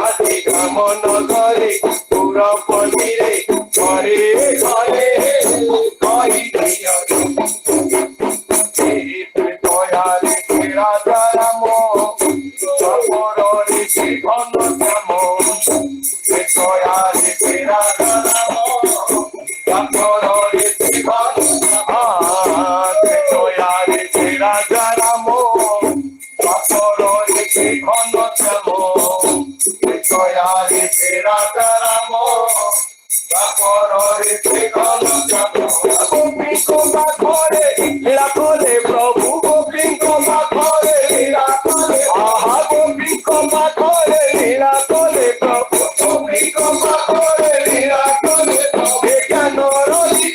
ଆଜି ଗ୍ରାମ ନଗରେ ପୁରପଲ୍ଲୀରେ ଘରେ ଘରେ କହିଦିଆରେ। ଦୟାରେ ରାଜା ରାମ ସଫରରେ ଜୀବନ ଶ୍ୟାମ, ଦୟାରେ ରାଜା ରାମ ସଫରରେ ଜୀବନ, ଦୟାରେ ରାଜା ରାମ ସଫରରେ ଜୀବନ ଶ୍ୟାମ। দয়ারে তেরা রাম বাপরে তে ঘন গোপীঙ্ক পাখরে লীলা করে প্রভু গোপীঙ্ক পাখরে লীলা করে আহা গোপীঙ্ক পাখরে লীলা করে প্রভু গোপীঙ্ক পাখরে লীলা করে জ্ঞান রলি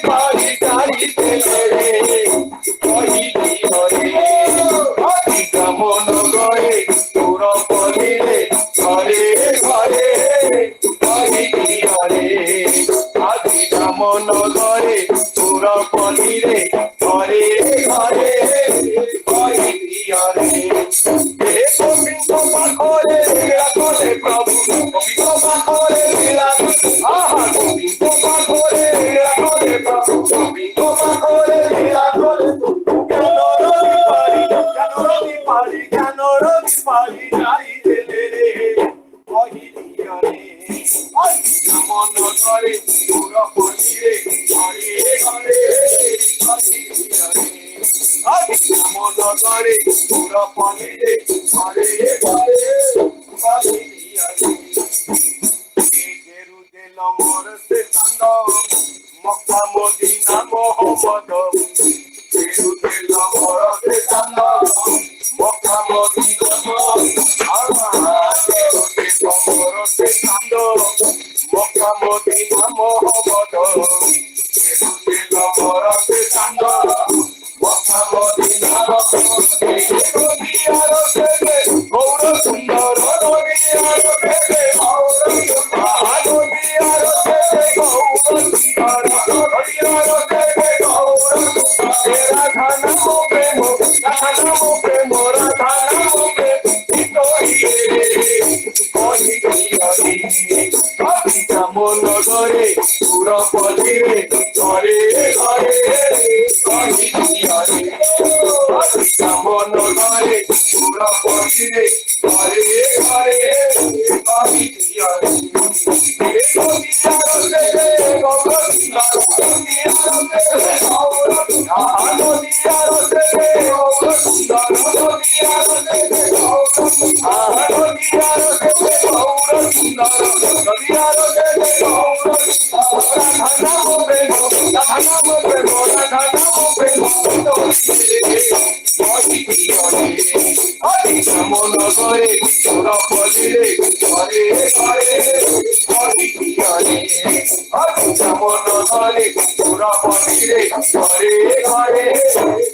পারি গাড়ি দেলে রে কহি হরে অধিকা মন গরে পুর পলিরে ঘরে ঘরে কহি হরে অধিকা মন গরে পুর পলিরে ঘরে ঘরে কহি হরে হে গোবিন্দ পাখরে লীলা করে প্রভু গোবিন্দ পাখরে লীলা আহা গোবিন্দ পাখরে লীলা করে প্রভু গোবিন্দ পাখরে লীলা করে জ্ঞান রবি পারি যাই দেলে রে কহি হরে মন করে পুর পলিরে ঘরে ঘরে কহি হরে মন করে পুর পলিরে ঘরে ঘরে কহি হরে জেরুজালেম মরতে Chand Mecca Medina Mohammad Jerusalem মরতে চান্দ মক্কা মদিনা জেরুজালেম মরতে Chand Mecca Medina Mohammad Jerusalem মরতে চান্দ মক্কা মদিনা গৌর সুন্দর মন গরে পুর পলিরে ঘরে ঘরে কহি হরে মন গরে পুর পলিরে ঘরে ঘরে কহি হরে মন করে পুর পলিরে ঘরে ঘরে কহি হরে মন করে পুর পলিরে ঘরে ঘরে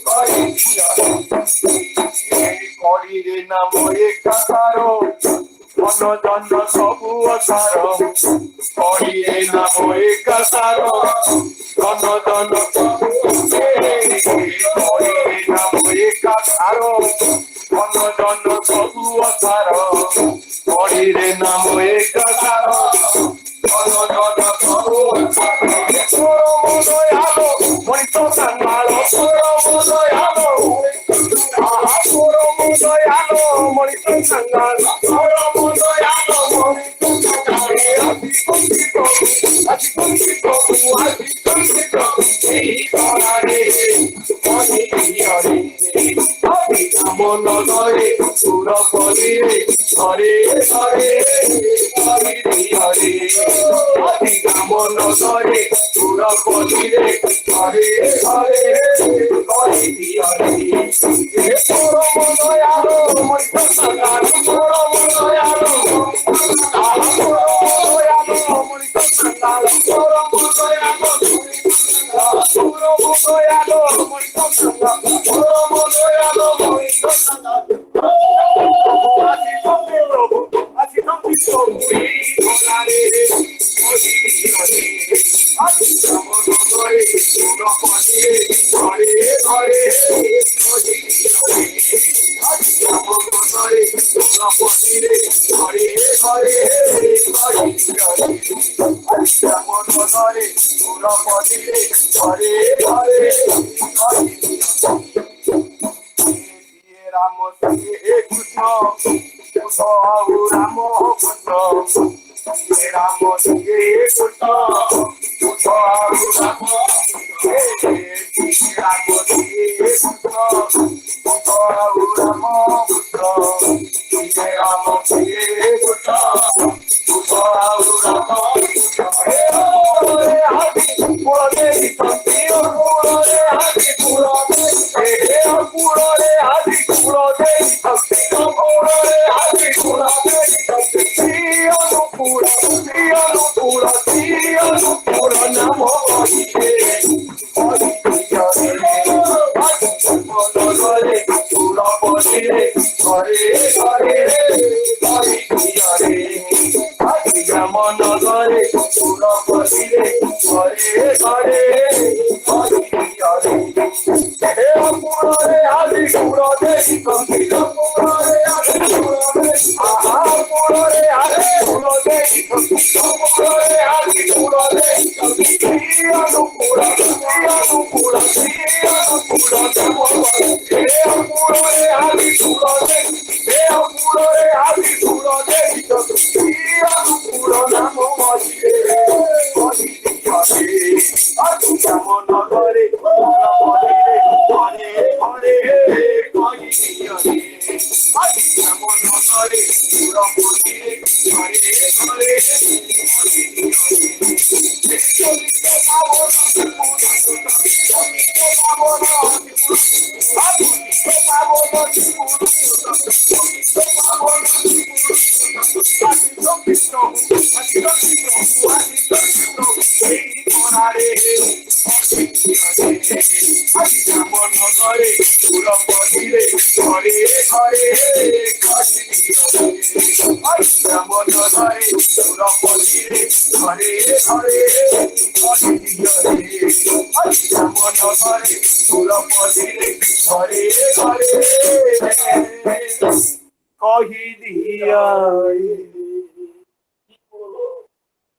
কহি হরে করিরে নাম একাকার মন জন্ম সবু অসার করিরে নাম একাকার মন জন্ম করিরে নাম একাকার মন জন্ম সবু অসার করিরে নাম একাকার মন জন্ম সবু দয়ালো মনিত কাঙ্গাল দয়ালো দয়ালো মনিত কাঙ্গাল মন ধরে সুর পলিরে ঘরে ঘরে কহি হরে মন ধরে সুর পলিরে ঘরে ঘরে কহি হরে দয়ালো মনিত কাঙ্গাল দয়ালো মনিত কাঙ্গাল রাম কৃষ্ণ রাম কৃষ্ণ রাম কৃষ্ণ রাম কৃষ্ণ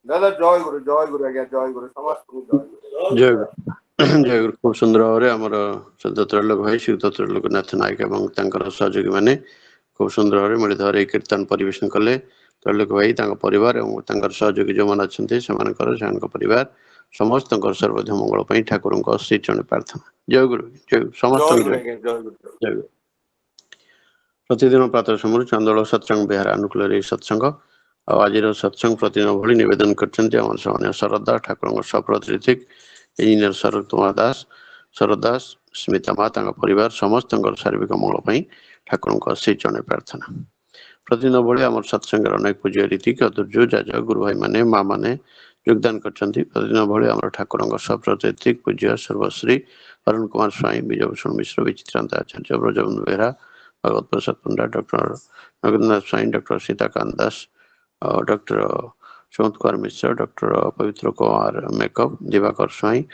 दादा जय गुरु आज्ञा जय गुरु समस्त जय गुरु जय गुरु जय गुरु खूब सुंदर भाव आमर शुद्ध त्रैलोक भाई श्रीयुत त्रैलोकनाथ नायक एवं तांकर सहयोगी मैंने खूब सुंदर भाव मिलित भाव कीर्तन परिवेशन कले त्रैलोक भाई परिवार और सहयोगी जो मैंने अच्छे से परिवार समस्त सर्वध मंगल ठाकुर श्री चरण प्रार्थना जय गुरु समस्त जय गुरु आज्ञा जय गुरु जय गुरु प्रतिदिन प्रातः समय चांदोल सत्संग बिहार अनुकूल सत्संग आज सत्संग प्रतिदिन भली निवेदन कर शरदा ठाकुर सफलत ऋतिक इंजीनियर शरद कुमार दास शरद दास स्मिता माँ परिवार समस्त शारीरिक मंगल ठाकुर श्री चरण प्रार्थना प्रतिदिन भली आम सत्संग अनेक पूज्य रीतिक दुर्जो जाज गुरु भाई माने माँ मैंने योगदान करछंती प्रतिदिन भली आम ठाकुर सफलत ऋतिक पूज्य सर्वश्री अरुण कुमार स्वाई विजयभूषण मिश्र विचित्रांत Acharya Brajabandhu Behera Bhagabat Prasad Panda doctor Nagendranath Swain doctor Sitakant Das doctor Sumanta Kumar Mishra doctor Pabitra Kumar मेकअप दिवाकर स्वाई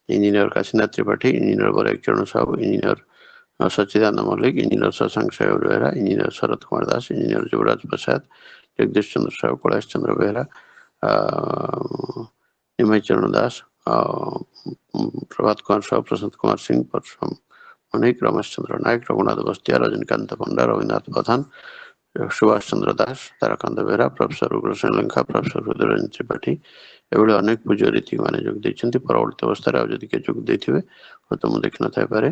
इंजीनियर काशीनाथ त्रिपाठी इंजीनियर बरक चरण साहू इंजीनियर सच्चिदानंद मल्लिक इंजीनियर शशांक साहेब बेहरा इंजीनियर शरद कुमार दास इंजीनियर युवराज प्रसाद जगदीश चंद्र साहू कैलाश चंद्र बेहरा निमय चरण दास प्रभात कुमार साहू प्रशांत कुमार सिंह अनेक रमेश चंद्र नायक रघुनाथ बस्तिया रजनीकांत पंडा रविनाथ प्रधान सुभाष चंद्र दास ताराकांत बेहरा प्रोफेसर उग्रसेन लंका प्रोफेसर हृदय त्रिपाठी एभली अनेक पूज्य रीति मैंने जोग देते परवर्त अवस्था जदि किए जोग देते तो मुझे देखी न थाईपे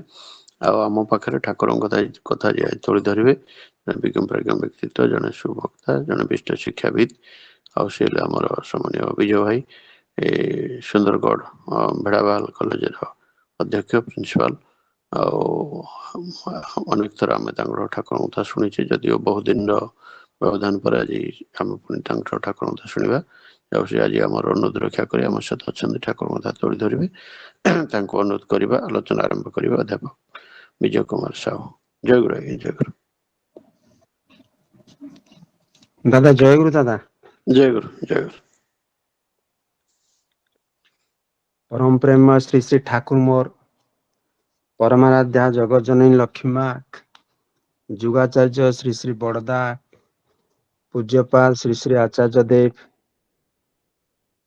आम पाखे ठाकुर कथा तोड़ी धरवे विज्ञ प्रज्ञ व्यक्तित्व जड़े सुभक्ता जड़े विशिष्ट शिक्षाविद आमर सम्मानीय विजय भाई सुंदरगढ़ भेड़ाबाल कॉलेज अध्यक्ष प्रिंसिपाल अनेक थर आम ठाकुर कथा शुणी जदिव बहुत दिन व्यवधान पर आज आम पुणी ठाकुर कथा शुणा आज आम अनुरोध रक्षा कर सहित अच्छा ठाकुर कथा तोड़ी धरवे अनुरोध करवा आलोचना आरंभ करवा अध्यापक विजय कुमार साहू जय गुरु आज्ञा जय गुरु दादा जय गुरु दादा जय गुरु जय गुरु परम प्रेम श्री श्री ठाकुर मोर परमाराध्या जगत जननी लक्ष्मी माँ जुगाचार्य श्री श्री बड़दा पूज्यपाल श्री श्री आचार्य देव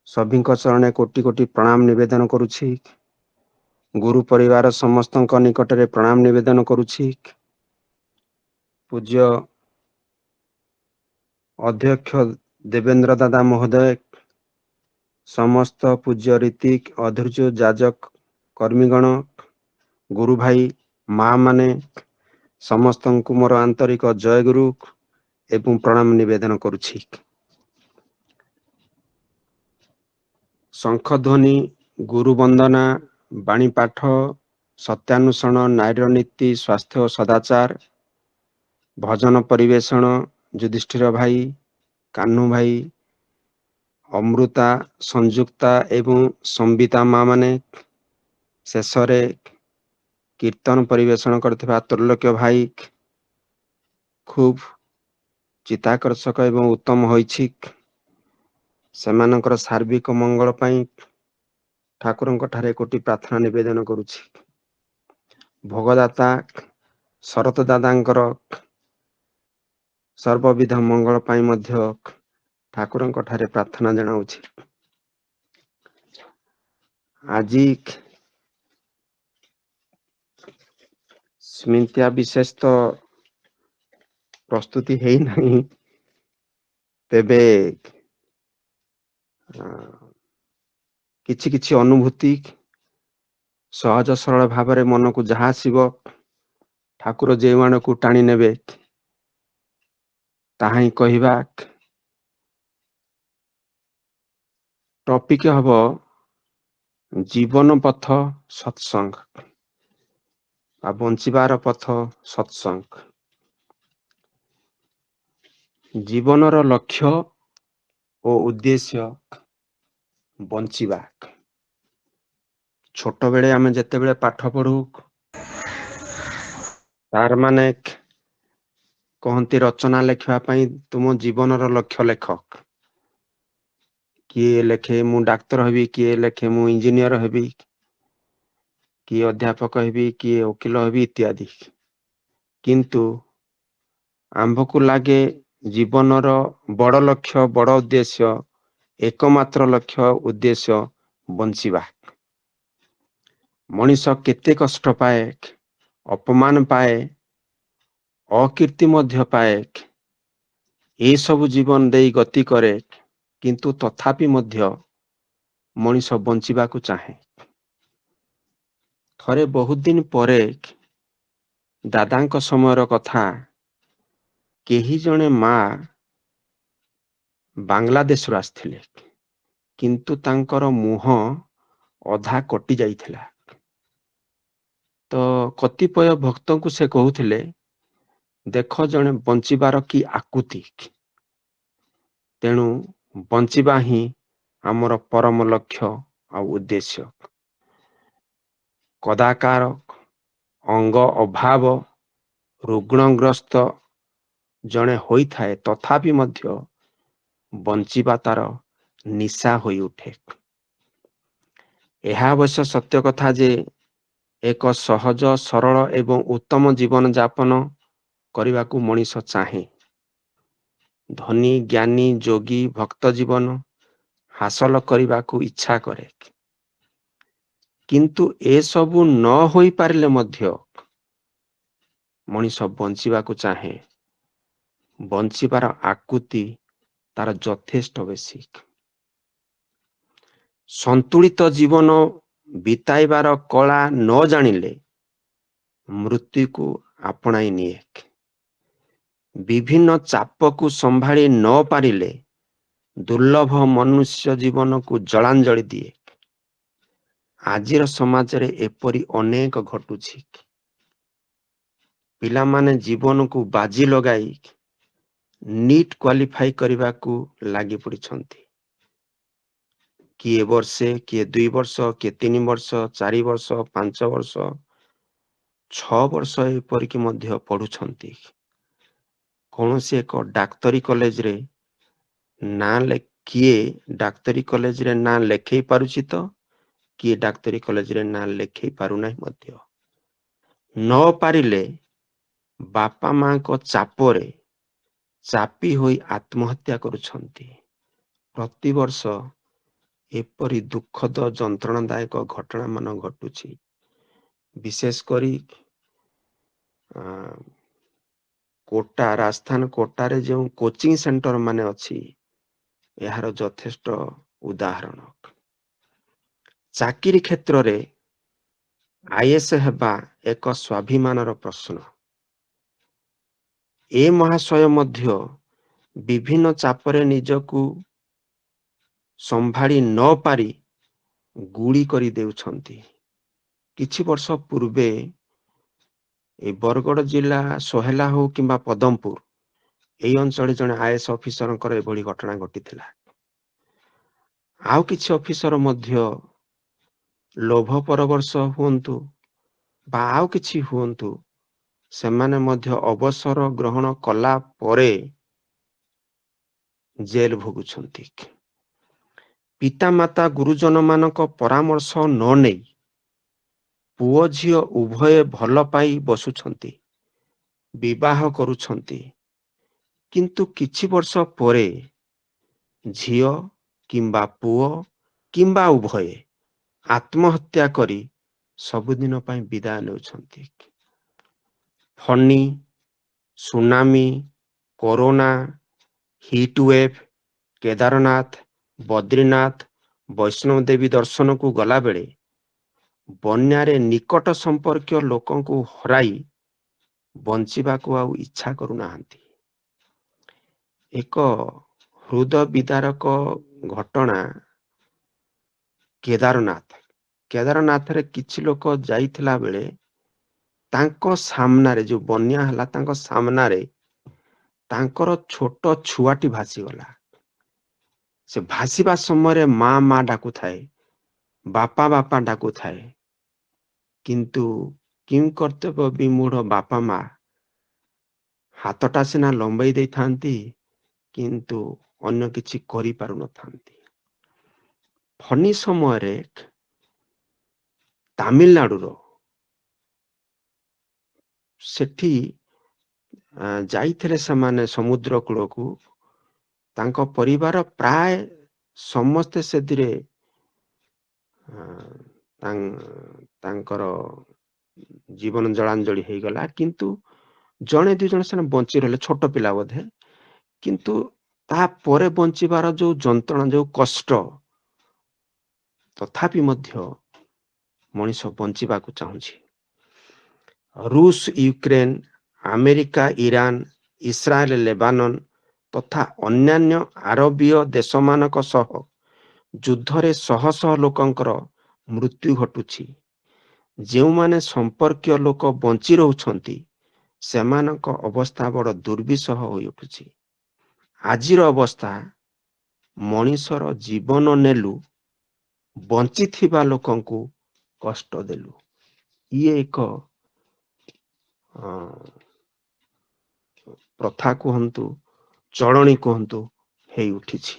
सभी चरण कोटि कोटि प्रणाम निवेदन करुछि गुरु परिवार समस्त निकटरे प्रणाम निवेदन करुछि पूज्य अध्यक्ष देवेंद्र दादा महोदय समस्त पूज्य रीतिक अधैर्य जाजक कर्मीगण गुरु भाई माँ माने समस्त मोर आंतरिक जय गुरु ଏବଂ ପ୍ରଣାମ ନିବେଦନ କରୁଛି। ଶଙ୍ଖ ଧ୍ୱନି, ଗୁରୁ ବନ୍ଦନା, ବାଣୀ ପାଠ, ସତ୍ୟାନ୍ୱେଷଣ, ନାରୀର ନୀତି, ସ୍ୱାସ୍ଥ୍ୟ ଓ ସଦାଚାର, ଭଜନ ପରିବେଷଣ, ଯୁଧିଷ୍ଠିର ଭାଇ, କାହ୍ନୁ ଭାଇ, ଅମୃତା, ସଂଯୁକ୍ତା ଏବଂ ସମ୍ବିତା ମା ମାନେ, ଶେଷରେ କୀର୍ତ୍ତନ ପରିବେଷଣ କରିଥିବା ତ୍ରୈଲୋକ୍ୟ ଭାଇ ଖୁବ୍ ଚିତ୍ତାକର୍ଷକ ଏବଂ ଉତ୍ତମ ହୋଇଛି। ସେମାନଙ୍କର ସାର୍ବିକ ମଙ୍ଗଳ ପାଇଁ ଠାକୁରଙ୍କ ଠାରେ କୋଟି ପ୍ରାର୍ଥନା ନିବେଦନ କରୁଛି। ଭୋଗଦାତା ଶରତ ଦାଦାଙ୍କର ସର୍ବବିଧ ମଙ୍ଗଳ ପାଇଁ ମଧ୍ୟ ଠାକୁରଙ୍କ ଠାରେ ପ୍ରାର୍ଥନା ଜଣାଉଛି। ଆଜି ସ୍ମିତିଆ ବିଶେଷ ତ ପ୍ରସ୍ତୁତି ହେଇନାହିଁ, ତେବେ କିଛି କିଛି ଅନୁଭୂତି ସହଜ ସରଳ ଭାବରେ ମନକୁ ଯାହା ଆସିବ ଠାକୁର ଯେଉଁ ଆଡ଼କୁ ଟାଣି ନେବେ ତାହା ହିଁ କହିବା। ଟପିକ ହବ ଜୀବନ ପଥ ସତ୍ସଙ୍ଗ ବା ବଞ୍ଚିବାର ପଥ ସତ୍ସଙ୍ଗ। ଜୀବନର ଲକ୍ଷ୍ୟ ଓ ଉଦ୍ଦେଶ୍ୟ ବଞ୍ଚିବା। ଛୋଟ ବେଳେ ଆମେ ଯେତେବେଳେ ପାଠ ପଢୁ ତାର ମାନେ କହନ୍ତି ରଚନା ଲେଖିବା ପାଇଁ ତୁମ ଜୀବନର ଲକ୍ଷ୍ୟ ଲେଖ। କିଏ ଲେଖେ ମୁଁ ଡାକ୍ତର ହେବି, କିଏ ଲେଖେ ମୁଁ ଇଞ୍ଜିନିୟର ହେବି, କିଏ ଅଧ୍ୟାପକ ହେବି, କିଏ ଓକିଲ ହେବି ଇତ୍ୟାଦି। କିନ୍ତୁ ଆମ୍ଭକୁ ଲାଗେ ଜୀବନର ବଡ ଲକ୍ଷ୍ୟ, ବଡ ଉଦ୍ଦେଶ୍ୟ, ଏକମାତ୍ର ଲକ୍ଷ୍ୟ ଉଦ୍ଦେଶ୍ୟ ବଞ୍ଚିବା। ମଣିଷ କେତେ କଷ୍ଟ ପାଏ, ଅପମାନ ପାଏ, ଅକୀର୍ତ୍ତି ମଧ୍ୟ ପାଏ, ଏସବୁ ଜୀବନ ଦେଇ ଗତି କରେ, କିନ୍ତୁ ତଥାପି ମଧ୍ୟ ମଣିଷ ବଞ୍ଚିବାକୁ ଚାହେଁ। ଥରେ ବହୁତ ଦିନ ପରେ ଦାଦାଙ୍କ ସମୟର କଥା, କେହି ଜଣେ ମା ବାଂଲାଦେଶରୁ ଆସିଥିଲେ, କିନ୍ତୁ ତାଙ୍କର ମୁହଁ ଅଧା କଟି ଯାଇଥିଲା। ତ କତିପୟ ଭକ୍ତଙ୍କୁ ସେ କହୁଥିଲେ, ଦେଖ ଜଣେ ବଞ୍ଚିବାର କି ଆକୁତି, ତେଣୁ ବଞ୍ଚିବା ହିଁ ଆମର ପରମ ଲକ୍ଷ୍ୟ ଆଉ ଉଦ୍ଦେଶ୍ୟ। କଦାକାର ଅଙ୍ଗ ଅଭାବ ରୁଗ୍ଣଗ୍ରସ୍ତ ଜଣେ ହୋଇଥାଏ, ତଥାପି ମଧ୍ୟ ବଞ୍ଚିବା ତାର ନିଶା ହୋଇ ଉଠେ। ଏହା ଅବଶ୍ୟ ସତ୍ୟ କଥା ଯେ ଏକ ସହଜ ସରଳ ଏବଂ ଉତ୍ତମ ଜୀବନ ଯାପନ କରିବାକୁ ମଣିଷ ଚାହେଁ। ଧନୀ ଜ୍ଞାନୀ ଯୋଗୀ ଭକ୍ତ ଜୀବନ ହାସଲ କରିବାକୁ ଇଚ୍ଛା କରେ, କିନ୍ତୁ ଏସବୁ ନ ହୋଇପାରିଲେ ମଧ୍ୟ ମଣିଷ ବଞ୍ଚିବାକୁ ଚାହେଁ। ବଞ୍ଚିବାର ଆକୁତି ତାର ଯଥେଷ୍ଟ ବେଶୀ। ସନ୍ତୁଳିତ ଜୀବନ ବିତାଇବାର କଳା ନ ଜାଣିଲେ ମୃତ୍ୟୁକୁ ଆପଣାଇ ନିଏ। ବିଭିନ୍ନ ଚାପକୁ ସମ୍ଭାଳି ନ ପାରିଲେ ଦୁର୍ଲଭ ମନୁଷ୍ୟ ଜୀବନକୁ ଜଳାଞ୍ଜଳି ଦିଏ। ଆଜିର ସମାଜରେ ଏପରି ଅନେକ ଘଟୁଛି। ପିଲାମାନେ ଜୀବନକୁ ବାଜି ଲଗାଇ ନିଟ୍ କ୍ୱାଲିଫାଇ କରିବାକୁ ଲାଗି ପଡ଼ିଛନ୍ତି। କିଏ ବର୍ଷେ, କିଏ 2 ବର୍ଷ, କିଏ 3 ବର୍ଷ, 4 ବର୍ଷ, 5 ବର୍ଷ, 6 ବର୍ଷ ଏପରିକି ମଧ୍ୟ ପଢୁଛନ୍ତି। କୌଣସି ଏକ ଡାକ୍ତରୀ କଲେଜରେ କିଏ ଡାକ୍ତରୀ କଲେଜରେ ନାଁ ଲେଖେଇ ପାରୁଛି ତ କିଏ ଡାକ୍ତରୀ କଲେଜରେ ନାଁ ଲେଖେଇ ପାରୁନାହିଁ ମଧ୍ୟ। ନ ପାରିଲେ ବାପା ମାଙ୍କ ଚାପରେ ଚାପି ହୋଇ ଆତ୍ମହତ୍ୟା କରୁଛନ୍ତି। ପ୍ରତିବର୍ଷ ଏପରି ଦୁଃଖଦ ଯନ୍ତ୍ରଣାଦାୟକ ଘଟଣା ମାନ ଘଟୁଛି। ବିଶେଷ କରି କୋଟା, ରାଜସ୍ଥାନ କୋଟାରେ ଯେଉଁ କୋଚିଂ ସେଣ୍ଟର ମାନେ ଅଛି, ଏହାର ଯଥେଷ୍ଟ ଉଦାହରଣ। ଚାକିରି କ୍ଷେତ୍ରରେ ଆଇଏଏସ୍ ହେବା ଏକ ସ୍ୱାଭିମାନର ପ୍ରଶ୍ନ। ଏ ମହାଶୟ ମଧ୍ୟ ବିଭିନ୍ନ ଚାପରେ ନିଜକୁ ସମ୍ଭାଳି ନ ପାରି ଗୁଳି କରି ଦେଉଛନ୍ତି। କିଛି ବର୍ଷ ପୂର୍ବେ ଏ ବରଗଡ଼ ଜିଲ୍ଲା ସୋହେଲା ହଉ କିମ୍ବା ପଦମପୁର ଏହି ଅଞ୍ଚଳରେ ଜଣେ IAS ଅଫିସରଙ୍କର ଏଭଳି ଘଟଣା ଘଟିଥିଲା। ଆଉ କିଛି ଅଫିସର ମଧ୍ୟ ଲୋଭ ପରବଶ ହୁଅନ୍ତୁ ବା ଆଉ କିଛି ହୁଅନ୍ତୁ, ସେମାନେ ମଧ୍ୟ ଅବସର ଗ୍ରହଣ କଲା ପରେ ଜେଲ ଭୋଗୁଛନ୍ତି। ପିତାମାତା ଗୁରୁଜନ ମାନଙ୍କ ପରାମର୍ଶ ନ ନେଇ ପୁଅ ଝିଅ ଉଭୟେ ଭଲ ପାଇ ବସୁଛନ୍ତି, ବିବାହ କରୁଛନ୍ତି, କିନ୍ତୁ କିଛି ବର୍ଷ ପରେ ଝିଅ କିମ୍ବା ପୁଅ କିମ୍ବା ଉଭୟେ ଆତ୍ମହତ୍ୟା କରି ସବୁଦିନ ପାଇଁ ବିଦାୟ ନେଉଛନ୍ତି। Fani, tsunami, corona, heatwave, Kedarnath, Badrinath, Vaishno Devi ଦର୍ଶନକୁ ଗଲାବେଳେ ବନ୍ୟାରେ ନିକଟ ସମ୍ପର୍କୀୟ ଲୋକଙ୍କୁ ହରାଇ ବଞ୍ଚିବାକୁ ଆଉ ଇଚ୍ଛା କରୁନାହାନ୍ତି। ଏକ ହୃଦୟ ବିଦାରକ ଘଟଣା କେଦାରନାଥରେ କିଛି ଲୋକ ଯାଇଥିଲା ବେଳେ ତାଙ୍କ ସାମ୍ନାରେ, ଯୋଉ ବନ୍ୟା ହେଲା ତାଙ୍କ ସାମ୍ନାରେ ତାଙ୍କର ଛୋଟ ଛୁଆଟି ଭାସିଗଲା। ସେ ଭାସିବା ସମୟରେ ମା ମା ଡାକୁଥାଏ, ବାପା ବାପା ଡାକୁଥାଏ, କିନ୍ତୁ କିଂ କର୍ତ୍ତବ୍ୟ ବିମୂଢ଼ ବାପା ମା ହାତଟା ସିନା ଲମ୍ବେଇ ଦେଇଥାନ୍ତି, କିନ୍ତୁ ଅନ୍ୟ କିଛି କରିପାରୁନଥାନ୍ତି। ଫନି ସମୟରେ ତାମିଲନାଡୁର ସେଠି ଯାଇଥିଲେ ସେମାନେ ସମୁଦ୍ର କୂଳକୁ। ତାଙ୍କ ପରିବାର ପ୍ରାୟ ସମସ୍ତେ ସେଥିରେ ତାଙ୍କର ଜୀବନ ଜଳାଞ୍ଜଳି ହେଇଗଲା, କିନ୍ତୁ ଜଣେ ଦି ଜଣ ସେମାନେ ବଞ୍ଚି ରହିଲେ, ଛୋଟ ପିଲା ବୋଧେ। କିନ୍ତୁ ତାପରେ ବଞ୍ଚିବାର ଯୋଉ ଯନ୍ତ୍ରଣା, ଯୋଉ କଷ୍ଟ, ତଥାପି ମଧ୍ୟ ମଣିଷ ବଞ୍ଚିବାକୁ ଚାହୁଁଛି। ରୁଷ, Ukraine, America, Iran, Israel, Lebanon ତଥା ଅନ୍ୟାନ୍ୟ ଆରବୀୟ ଦେଶମାନଙ୍କ ସହ ଯୁଦ୍ଧରେ ଶହ ଶହ ଲୋକଙ୍କର ମୃତ୍ୟୁ ଘଟୁଛି। ଯେଉଁମାନେ ସମ୍ପର୍କୀୟ ଲୋକ ବଞ୍ଚି ରହୁଛନ୍ତି, ସେମାନଙ୍କ ଅବସ୍ଥା ବଡ଼ ଦୁର୍ବିସହ ହୋଇ ଉଠୁଛି। ଆଜିର ଅବସ୍ଥା, ମଣିଷର ଜୀବନ ନେଲୁ, ବଞ୍ଚିଥିବା ଲୋକଙ୍କୁ କଷ୍ଟ ଦେଲୁ। ଇଏ ଏକ ପ୍ରଥା କୁହନ୍ତୁ, ଚଳଣି କୁହନ୍ତୁ, ହେଇ ଉଠିଛି।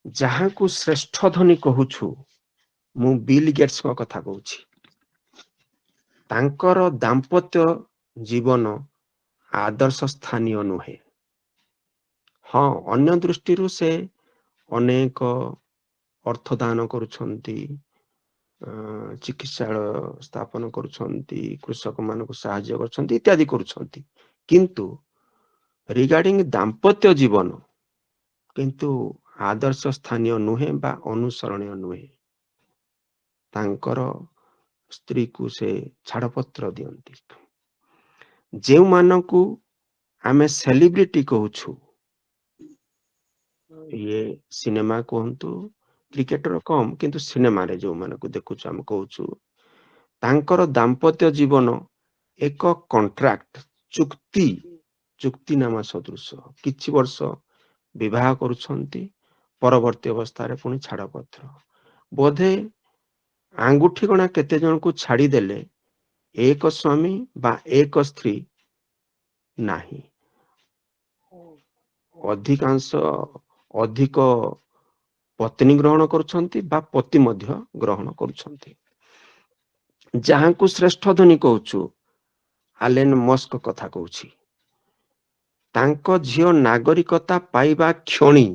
ଯାହାକୁ ଶ୍ରେଷ୍ଠ ଧନୀ କହୁଛୁ, ମୁଁ ବିଲ୍ ଗେଟ୍ସଙ୍କ କଥା କହୁଛି। ତାଙ୍କର ଦାମ୍ପତ୍ୟ ଜୀବନ ଆଦର୍ଶ ସ୍ଥାନୀୟ ନୁହେଁ। ହଁ, ଅନ୍ୟ ଦୃଷ୍ଟିରୁ ସେ ଅନେକ ଅର୍ଥ ଦାନ କରୁଛନ୍ତି, ଚିକିତ୍ସାଳୟ ସ୍ଥାପନ କରୁଛନ୍ତି, କୃଷକ ମାନଙ୍କୁ ସାହାଯ୍ୟ କରୁଛନ୍ତି, ଇତ୍ୟାଦି କରୁଛନ୍ତି, କିନ୍ତୁ ରିଗାର୍ଡିଂ ଦାମ୍ପତ୍ୟ ଜୀବନ କିନ୍ତୁ ଆଦର୍ଶ ସ୍ଥାନୀୟ ନୁହେଁ ବା ଅନୁସରଣୀୟ ନୁହେଁ। ତାଙ୍କର ସ୍ତ୍ରୀକୁ ସେ ଛାଡ଼ପତ୍ର ଦିଅନ୍ତି। ଯେଉଁମାନଙ୍କୁ ଆମେ ସେଲିବ୍ରିଟି କହୁଛୁ, ଇଏ ସିନେମା କୁହନ୍ତୁ, କ୍ରିକେଟର କମ, କିନ୍ତୁ ସିନେମାରେ ଯୋଉମାନଙ୍କୁ ଦେଖୁଛୁ ଆମେ କହୁଛୁ, ତାଙ୍କର ଦାମ୍ପତ୍ୟ ଜୀବନ ଏକ କଣ୍ଟ୍ରାକ୍ଟ, ଚୁକ୍ତିନାମା ସଦୃଶ। କିଛି ବର୍ଷ ବିବାହ କରୁଛନ୍ତି, ପରବର୍ତ୍ତୀ ଅବସ୍ଥାରେ ପୁଣି ଛାଡ଼ପତ୍ର। ବୋଧେ ଆଙ୍ଗୁଠି ଗଣା କେତେ ଜଣଙ୍କୁ ଛାଡ଼ିଦେଲେ ଏକ ସ୍ୱାମୀ ବା ଏକ ସ୍ତ୍ରୀ ନାହିଁ। ଅଧିକ ପତ୍ନୀ ଗ୍ରହଣ କରୁଛନ୍ତି ବା ପତି ମଧ୍ୟ ଗ୍ରହଣ କରୁଛନ୍ତି। ଯାହାଙ୍କୁ ଶ୍ରେଷ୍ଠ ଧନୀ କହୁଛୁ, ଆଲେନ ମସ୍କ କଥା କହୁଛି। ତାଙ୍କ ଝିଅ ନାଗରିକତା ପାଇବା କ୍ଷଣି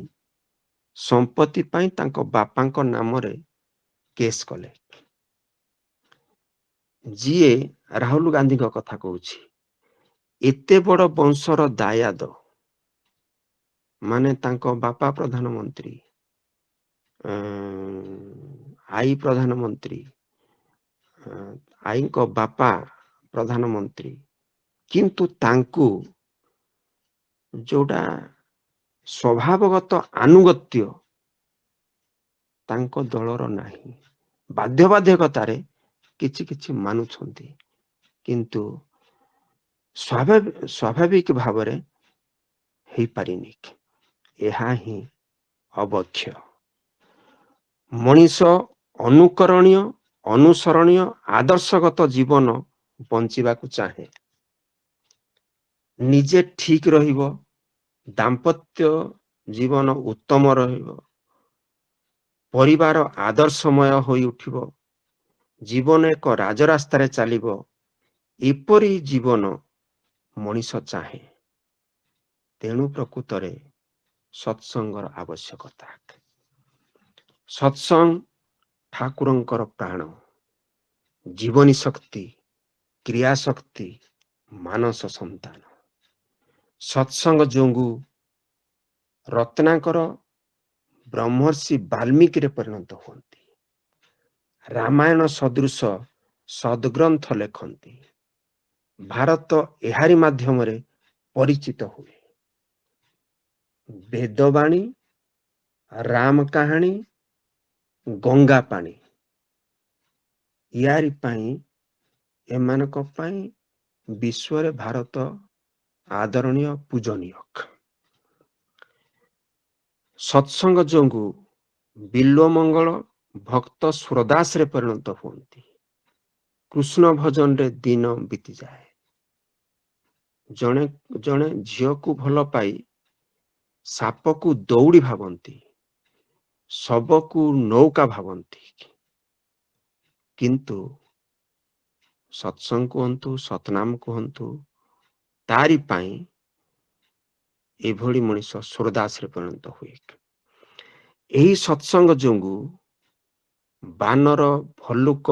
ସମ୍ପତ୍ତି ପାଇଁ ତାଙ୍କ ବାପାଙ୍କ ନାମରେ କେସ୍ କଲେ। ଯିଏ ରାହୁଲ ଗାନ୍ଧୀଙ୍କ କଥା କହୁଛି, ଏତେ ବଡ଼ ବଂଶର ଦାୟାଦ, ମାନେ ତାଙ୍କ ବାପା ପ୍ରଧାନମନ୍ତ୍ରୀ, ଆଈ ପ୍ରଧାନମନ୍ତ୍ରୀ, ଆଈଙ୍କ ବାପା ପ୍ରଧାନମନ୍ତ୍ରୀ, କିନ୍ତୁ ତାଙ୍କୁ ଯୋଉଟା ସ୍ୱଭାବଗତ ଆନୁଗତ୍ୟ ତାଙ୍କ ଦଳର ନାହିଁ। ବାଧ୍ୟବାଧକତାରେ କିଛି କିଛି ମାନୁଛନ୍ତି, କିନ୍ତୁ ସ୍ୱାଭାବିକ ଭାବରେ ହେଇପାରିନି। ଏହା ହିଁ ଅବକ୍ଷ। ମଣିଷ ଅନୁକରଣୀୟ, ଅନୁସରଣୀୟ, ଆଦର୍ଶଗତ ଜୀବନ ବଞ୍ଚିବାକୁ ଚାହେଁ। ନିଜେ ଠିକ ରହିବ, ଦାମ୍ପତ୍ୟ ଜୀବନ ଉତ୍ତମ ରହିବ, ପରିବାର ଆଦର୍ଶମୟ ହୋଇ ଉଠିବ, ଜୀବନ ଏକ ରାଜରାସ୍ତାରେ ଚାଲିବ, ଏପରି ଜୀବନ ମଣିଷ ଚାହେଁ। ତେଣୁ ପ୍ରକୃତରେ ସତ୍ସଙ୍ଗର ଆବଶ୍ୟକତା। ସତ୍ସଙ୍ଗ ଠାକୁରଙ୍କର ପ୍ରାଣ, ଜୀବନୀ ଶକ୍ତି, କ୍ରିୟା ଶକ୍ତି, ମାନସ ସନ୍ତାନ। ସତ୍ସଙ୍ଗ ଯୋଗୁଁ ରତ୍ନାକର ବ୍ରହ୍ମର୍ଷି ବାଲ୍ମୀକିରେ ପରିଣତ ହୁଅନ୍ତି। ରାମାୟଣ ସଦୃଶ ସଦ୍ଗ୍ରନ୍ଥ ଲେଖନ୍ତି। ଭାରତ ଏହାରି ମାଧ୍ୟମରେ ପରିଚିତ ହୁଏ। ବେଦବାଣୀ, ରାମ କାହାଣୀ, ଗଙ୍ଗା ପାଣି, ইয়াରି ପାଇଁ ଏମାନଙ୍କ ପାଇଁ ବିଶ୍ୱରେ ଭାରତ ଆଦରଣୀୟ, ପୂଜନୀୟ। ସତ୍ସଙ୍ଗ ଯୋଗୁଁ ବିଲ୍ୱମଙ୍ଗଳ ଭକ୍ତ ସୁରଦାସରେ ପରିଣତ ହୁଅନ୍ତି। କୃଷ୍ଣ ଭଜନରେ ଦିନ ବିତିଯାଏ। ଜଣେ ଜଣେ ଝିଅକୁ ଭଲ ପାଇ ସାପକୁ ଦୌଡ଼ି ଭାବନ୍ତି, ଶବକୁ ନୌକା ଭାବନ୍ତି, କିନ୍ତୁ ସତ୍ସଙ୍ଗ କୁହନ୍ତୁ, ସତନାମ କୁହନ୍ତୁ, ତାରି ପାଇଁ ଏଭଳି ମଣିଷ ସୁରଦାସରେ ପରିଣତ ହୁଏ। ଏହି ସତ୍ସଙ୍ଗ ଯୋଗୁଁ ବାନର ଭଲ୍ଲୁକ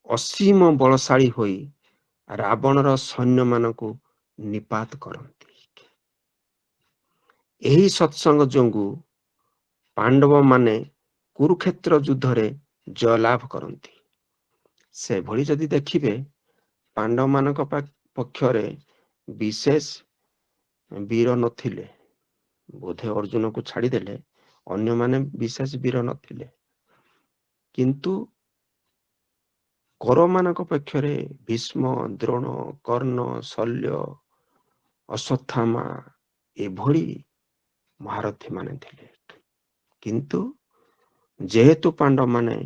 ଅସୀମ ବଳଶାଳୀ ହୋଇ ରାବଣର ସୈନ୍ୟମାନଙ୍କୁ ନିପାତ କରନ୍ତି। ଏହି ସତ୍ସଙ୍ଗ ଯୋଗୁଁ ପାଣ୍ଡବମାନେ କୁରୁକ୍ଷେତ୍ର ଯୁଦ୍ଧରେ ଜୟଲାଭ କରନ୍ତି। ସେଭଳି ଯଦି ଦେଖିବେ, ପାଣ୍ଡବମାନଙ୍କ ପକ୍ଷରେ ବିଶେଷ ବୀର ନଥିଲେ। ବୋଧେ ଅର୍ଜୁନକୁ ଛାଡ଼ିଦେଲେ ଅନ୍ୟମାନେ ବିଶେଷ ବୀର ନଥିଲେ, କିନ୍ତୁ କୌରବମାନଙ୍କ ପକ୍ଷରେ ଭୀଷ୍ମ, ଦ୍ରୋଣ, କର୍ଣ୍ଣ, ଶଲ୍ୟ, ଅଶ୍ୱତ୍ଥାମା ଏଭଳି ମହାରଥୀ ମାନେ ଥିଲେ। କିନ୍ତୁ ଯେହେତୁ ପାଣ୍ଡବମାନେ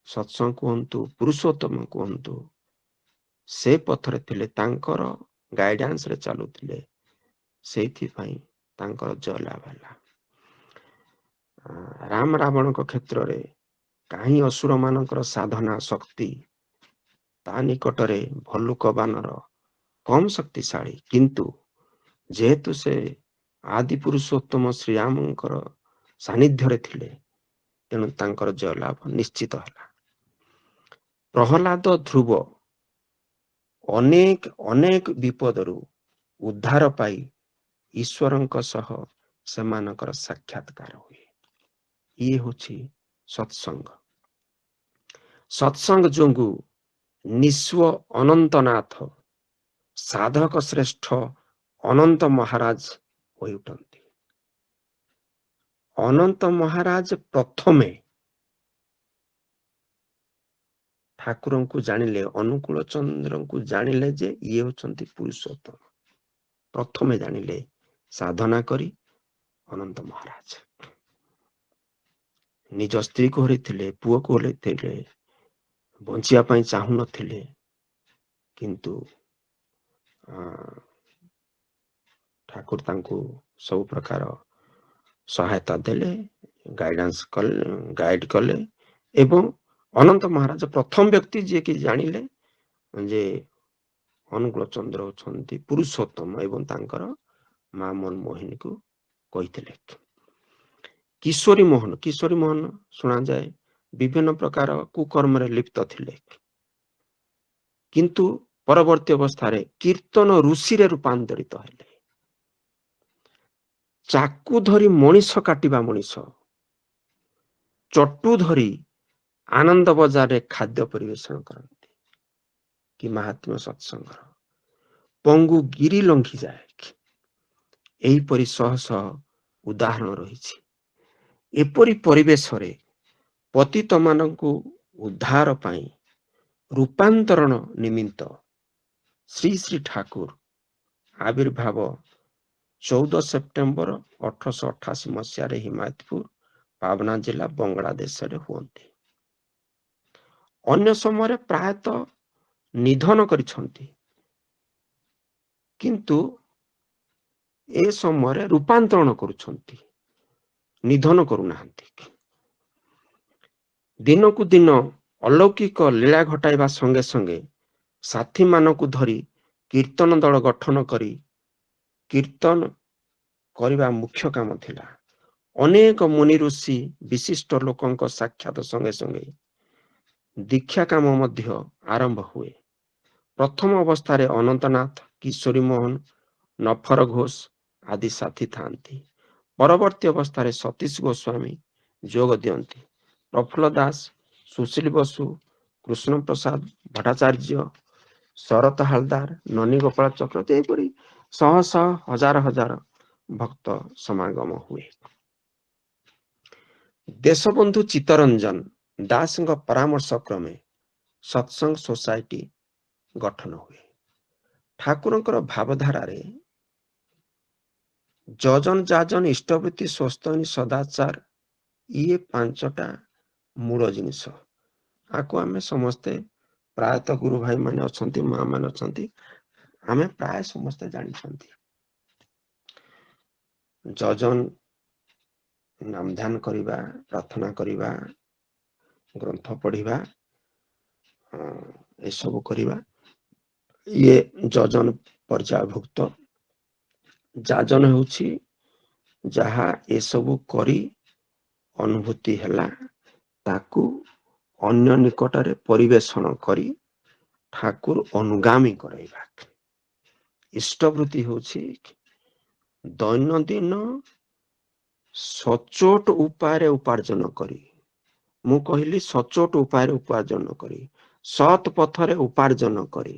ସତ୍ସଙ୍ଗ କୁହନ୍ତୁ, ପୁରୁଷୋତ୍ତମ କୁହନ୍ତୁ, ସେ ପଥରେ ଥିଲେ, ତାଙ୍କର ଗାଇଡାନ୍ସରେ ଚାଲୁଥିଲେ, ସେଇଥିପାଇଁ ତାଙ୍କର ଜୟଲାଭ ହେଲା। ରାମ ରାବଣଙ୍କ କ୍ଷେତ୍ରରେ କାହିଁ ଅସୁର ମାନଙ୍କର ସାଧନା ଶକ୍ତି ତା ନିକଟରେ ଭଲ୍ଲୁକ ବାନର କମ ଶକ୍ତିଶାଳୀ, କିନ୍ତୁ ଯେହେତୁ ସେ ଆଦି ପୁରୁଷୋତ୍ତମ ଶ୍ରୀରାମଙ୍କର ସାନ୍ନିଧ୍ୟରେ ଥିଲେ, ତେଣୁ ତାଙ୍କର ଜୟଲାଭ ନିଶ୍ଚିତ ହେଲା। ପ୍ରହ୍ଲାଦ, ଧ୍ରୁବ ଅନେକ ଅନେକ ବିପଦରୁ ଉଦ୍ଧାର ପାଇ ଈଶ୍ୱରଙ୍କ ସହ ସେମାନଙ୍କର ସାକ୍ଷାତକାର ହୁଏ। ଇଏ ହେଉଛି ସତ୍ସଙ୍ଗ। ସତ୍ସଙ୍ଗ ଯୋଗୁଁ ନିସ୍ୱ ଅନନ୍ତନାଥ, ସାଧକ ଶ୍ରେଷ୍ଠ ଅନନ୍ତ ମହାରାଜ ହୋଇ ଉଠନ୍ତି। ଅନନ୍ତ ମହାରାଜ ପ୍ରଥମେ ଠାକୁରଙ୍କୁ ଜାଣିଲେ, ଅନୁକୂଳ ଚନ୍ଦ୍ରଙ୍କୁ ଜାଣିଲେ ଯେ ଇଏ ହେଉଛନ୍ତି ପୁରୁଷୋତ୍ତମ। ପ୍ରଥମେ ଜାଣିଲେ ସାଧନା କରି ଅନନ୍ତ ମହାରାଜ। ନିଜ ସ୍ତ୍ରୀକୁ ହରେଇଥିଲେ, ପୁଅକୁ ହରେଇଥିଲେ, ବଞ୍ଚିବା ପାଇଁ ଚାହୁଁନଥିଲେ, କିନ୍ତୁ ଠାକୁର ତାଙ୍କୁ ସବୁ ପ୍ରକାର ସହାୟତା ଦେଲେ, ଗାଇଡ କଲେ ଏବଂ ଅନନ୍ତ ମହାରାଜ ପ୍ରଥମ ବ୍ୟକ୍ତି ଯିଏକି ଜାଣିଲେ ଯେ ଅନୁକୂଳ ଚନ୍ଦ୍ର ହେଉଛନ୍ତି ପୁରୁଷୋତ୍ତମ ଏବଂ ତାଙ୍କର ମା ମନମୋହିନୀକୁ କହିଥିଲେ। କିଶୋରୀ ମୋହନ ଶୁଣାଯାଏ ବିଭିନ୍ନ ପ୍ରକାର କୁକର୍ମରେ ଲିପ୍ତ ଥିଲେ, କିନ୍ତୁ ପରବର୍ତ୍ତୀ ଅବସ୍ଥାରେ କୀର୍ତ୍ତନ ଋଷିରେ ରୂପାନ୍ତରିତ ହେଲେ। ଚାକୁ ଧରି ମଣିଷ କାଟିବା ମଣିଷ, ଚଟୁ ଧରି ଆନନ୍ଦ ବଜାରରେ ଖାଦ୍ୟ ପରିବେଷଣ କରନ୍ତି। କି ମାହାତ୍ମ୍ୟ ସତ୍ସଙ୍ଗର। ପଙ୍ଗୁ ଗିରି ଲଙ୍ଘିଯାଏ। ଏହିପରି ଶହ ଶହ ଉଦାହରଣ ରହିଛି। ଏପରି ପରିବେଶରେ ପତିତମାନଙ୍କୁ ଉଦ୍ଧାର ପାଇଁ ରୂପାନ୍ତରଣ ନିମିତ୍ତ ଶ୍ରୀ ଶ୍ରୀ ଠାକୁର ଆବିର୍ଭାବ 14 ସେପ୍ଟେମ୍ବର 1888 ମସିହାରେ ହିମାୟତପୁର ପାବନା ଜିଲ୍ଲା ବଙ୍ଗଳାଦେଶରେ ହୁଅନ୍ତି। ଅନ୍ୟ ସମୟରେ ପ୍ରାୟତଃ ନିଧନ କରିଛନ୍ତି, କିନ୍ତୁ ଏ ସମୟରେ ରୂପାନ୍ତରଣ କରୁଛନ୍ତି, ନିଧନ କରୁନାହାନ୍ତି। ଦିନକୁ ଦିନ ଅଲୌକିକ ଲୀଳା ଘଟାଇବା ସଙ୍ଗେ ସଙ୍ଗେ ସାଥୀମାନଙ୍କୁ ଧରି କୀର୍ତ୍ତନ ଦଳ ଗଠନ କରି କୀର୍ତ୍ତନ କରିବା ମୁଖ୍ୟ କାମ ଥିଲା। ଅନେକ ମୁନି ଋଷି ବିଶିଷ୍ଟ ଲୋକଙ୍କ ସାକ୍ଷାତ ସଙ୍ଗେ ସଙ୍ଗେ ଦୀକ୍ଷା କାମ ମଧ୍ୟ ଆରମ୍ଭ ହୁଏ। ପ୍ରଥମ ଅବସ୍ଥାରେ ଅନନ୍ତନାଥ, କିଶୋରୀ ମୋହନ, ନଫର ଘୋଷ ଆଦି ସାଥୀ ଥାନ୍ତି। ପରବର୍ତ୍ତୀ ଅବସ୍ଥାରେ ସତୀଶ ଗୋସ୍ୱାମୀ ଯୋଗ ଦିଅନ୍ତି। ପ୍ରଫୁଲ୍ଲ ଦାସ, ସୁଶୀଲ ବସୁ, କୃଷ୍ଣ ପ୍ରସାଦ ଭଟ୍ଟାଚାର୍ଯ୍ୟ, ଶରତ ହାଲଦାର, ନନୀ ଗୋପାଳ ଚକ୍ରବର୍ତ୍ତୀ, ଏହିପରି ଶହ ଶହ ହଜାର ହଜାର ଭକ୍ତ ସମାଗମ ହୁଏ। ଦେଶବନ୍ଧୁ ଚିତ୍ତରଞ୍ଜନ ଦାସଙ୍କ ପରାମର୍ଶ କ୍ରମେ ସତ୍ସଙ୍ଗ ସୋସାଇଟି ଗଠନ ହୁଏ। ଠାକୁରଙ୍କର ଭାବଧାରାରେ ଯଜନ, ଯାଜନ, ଇଷ୍ଟବୃତ୍ତି, ସ୍ୱସ୍ତୟନୀ, ସଦାଚାର, ଇଏ 5ଟା ମୂଳ ଜିନିଷ। ଆକୁ ଆମେ ସମସ୍ତେ ପ୍ରାୟତଃ ଗୁରୁ ଭାଇ ମାନେ ଅଛନ୍ତି, ମା ମାନେ ଅଛନ୍ତି, ଆମେ ପ୍ରାୟ ସମସ୍ତେ ଜାଣିଛନ୍ତି। ଯଜନ ନାମ ଧ୍ୟାନ କରିବା, ପ୍ରାର୍ଥନା କରିବା, ଗ୍ରନ୍ଥ ପଢିବା, ଏସବୁ କରିବା, ଇଏ ଯଜନ ପର୍ଯ୍ୟାୟଭୁକ୍ତ। ଯାଜନ ହେଉଛି ଯାହା ଏସବୁ କରି ଅନୁଭୂତି ହେଲା ତାକୁ ଅନ୍ୟ ନିକଟରେ ପରିବେଷଣ କରି ଠାକୁର ଅନୁଗାମୀ କରାଇବା। ଇଷ୍ଟବୃତ୍ତି ହେଉଛି ଦୈନନ୍ଦିନ ସଚୋଟ ଉପାୟରେ ଉପାର୍ଜନ କରି, ମୁଁ କହିଲି ସଚୋଟ ଉପାୟରେ ଉପାର୍ଜନ କରି, ସତ୍ ପଥରେ ଉପାର୍ଜନ କରି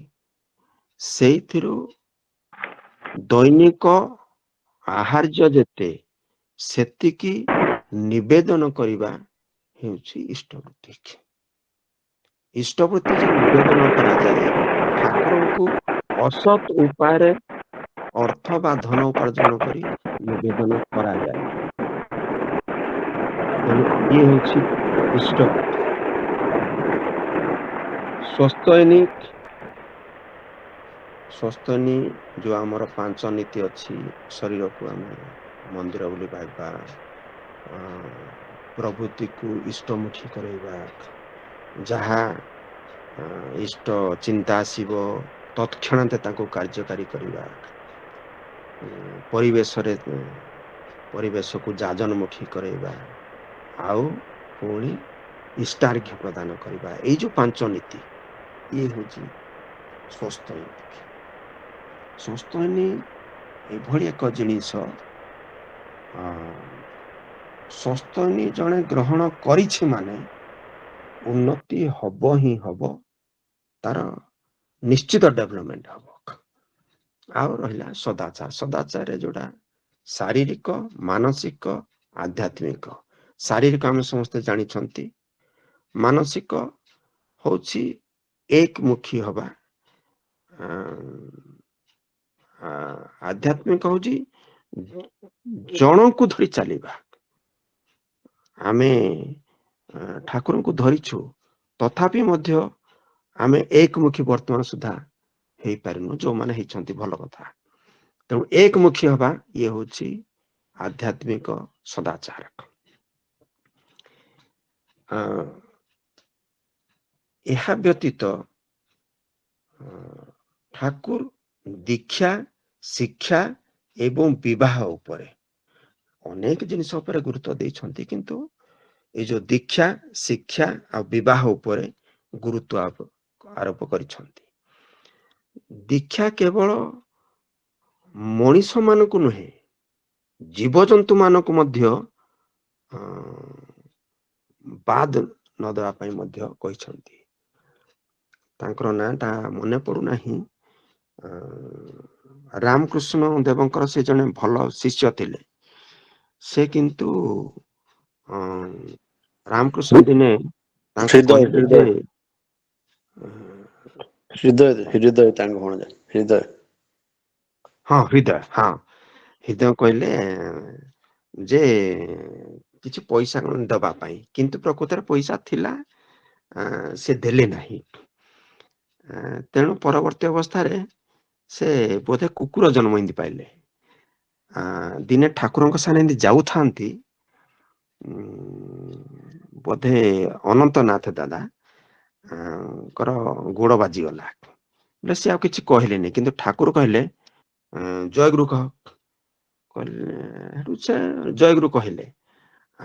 ସେଇଥିରୁ ଦୈନିକ ଆହାର୍ଯ୍ୟ ଯେତେ ସେତିକି ନିବେଦନ କରିବା ହେଉଛି ଇଷ୍ଟବୃତ୍ତି। ଇଷ୍ଟବୃତ୍ତି ଯେଉଁ ନିବେଦନ କରାଯାଏ, ଠାକୁରଙ୍କୁ ଅସତ୍ ଉପାୟରେ ଅର୍ଥ ବା ଧନ ଉପାର୍ଜନ କରି ନିବେଦନ କରାଯାଏ। ତେଣୁ ଇଏ ହେଉଛି ଇଷ୍ଟବୃତ୍ତି। ସ୍ୱସ୍ତୟନୀ ଯୋଉ ଆମର 5 ନୀତି ଅଛି, ଶରୀରକୁ ଆମେ ମନ୍ଦିର ବୋଲି ଭାବିବା, ପ୍ରଭୃତିକୁ ଇଷ୍ଟମୁଖୀ କରାଇବା, ଯାହା ଇଷ୍ଟ ଚିନ୍ତା ଆସିବ ତତ୍କ୍ଷଣାତ ତାକୁ କାର୍ଯ୍ୟକାରୀ କରିବା, ପରିବେଶକୁ ଯାଜନମୁଖୀ କରାଇବା, ଆଉ ପୁଣି ଇଷ୍ଟାର୍ଘ୍ୟ ପ୍ରଦାନ କରିବା। ଏଇ ଯୋଉ 5 ନୀତି, ଇଏ ହେଉଛି ସ୍ୱସ୍ତୟନୀ। ସ୍ୱସ୍ତୟନୀ ଏଭଳି ଏକ ଜିନିଷ, ସ୍ୱସ୍ତୟନୀ ଜଣେ ଗ୍ରହଣ କରିଛି ମାନେ ଉନ୍ନତି ହବ ହିଁ ହବ, ତାର ନିଶ୍ଚିତ ଡେଭଲପମେଣ୍ଟ ହବ। ଆଉ ରହିଲା ସଦାଚାର। ସଦାଚାରରେ ଯୋଉଟା ଶାରୀରିକ, ମାନସିକ, ଆଧ୍ୟାତ୍ମିକ। ଶାରୀରିକ ଆମେ ସମସ୍ତେ ଜାଣିଛନ୍ତି, ମାନସିକ ହଉଛି ଏକମୁଖୀ ହବା, ଆଧ୍ୟାତ୍ମିକ ହଉଛି ଜଣଙ୍କୁ ଧରି ଚାଲିବା। ଆମେ ଠାକୁରଙ୍କୁ ଧରିଛୁ, ତଥାପି ମଧ୍ୟ ଆମେ ଏକମୁଖୀ ବର୍ତ୍ତମାନ ସୁଦ୍ଧା ହେଇପାରିନୁ, ଯୋଉମାନେ ହେଇଛନ୍ତି ଭଲ କଥା। ତେଣୁ ଏକମୁଖୀ ହବା ଇଏ ହଉଛି ଆଧ୍ୟାତ୍ମିକ ସଦାଚାର। ଏହା ବ୍ୟତୀତ ଠାକୁର ଦୀକ୍ଷା, ଶିକ୍ଷା ଏବଂ ବିବାହ ଉପରେ ଅନେକ ଜିନିଷ ଉପରେ ଗୁରୁତ୍ୱ ଦେଇଛନ୍ତି, କିନ୍ତୁ ଏଇ ଯୋଉ ଦୀକ୍ଷା, ଶିକ୍ଷା ଆଉ ବିବାହ ଉପରେ ଗୁରୁତ୍ୱ ଆରୋପ କରିଛନ୍ତି। ଦୀକ୍ଷା କେବଳ ମଣିଷ ମାନଙ୍କୁ ନୁହେଁ, ଜୀବଜନ୍ତୁ ମାନଙ୍କୁ ମଧ୍ୟ ବାଦ ନ ଦେବା ପାଇଁ ମଧ୍ୟ କହିଛନ୍ତି। ତାଙ୍କର ନାଁଟା ମନେ ପଡୁନାହିଁ, ରାମକୃଷ୍ଣ ଦେବଙ୍କର ସେ ଜଣେ ଭଲ ଶିଷ୍ୟ ଥିଲେ। ସେ କିନ୍ତୁ ରାମକୃଷ୍ଣ ଦିନେ ତାଙ୍କୁ ହୃଦୟ କହିଲେ ହୃଦୟ ଯେ ହୃଦୟ ତାଙ୍କ ଭଣଜା ହୃଦୟ। ହଁ ହୃଦୟ କହିଲେ ଯେ କିଛି ପଇସା ଦବା ପାଇଁ, କିନ୍ତୁ ପ୍ରକୃତରେ ପଇସା ଥିଲା, ସେ ଦେଲେ ନାହିଁ। ତେଣୁ ପରବର୍ତ୍ତୀ ଅବସ୍ଥାରେ ସେ ବୋଧେ କୁକୁର ଜନ୍ମ ଏମିତି ପାଇଲେ। ଦିନେ ଠାକୁରଙ୍କ ସାଙ୍ଗେ ଏମିତି ଯାଉଥାନ୍ତି, ବୋଧେ ଅନନ୍ତନାଥ ଦାଦା ଙ୍କର ଗୋଡ ବାଜିଗଲା। ବୋଲେ ସେ ଆଉ କିଛି କହିଲେନି, କିନ୍ତୁ ଠାକୁର କହିଲେ ଜୟଗୁରୁ କହ। କହିଲେ ହେଠୁ ସେ ଜୟଗୁରୁ କହିଲେ।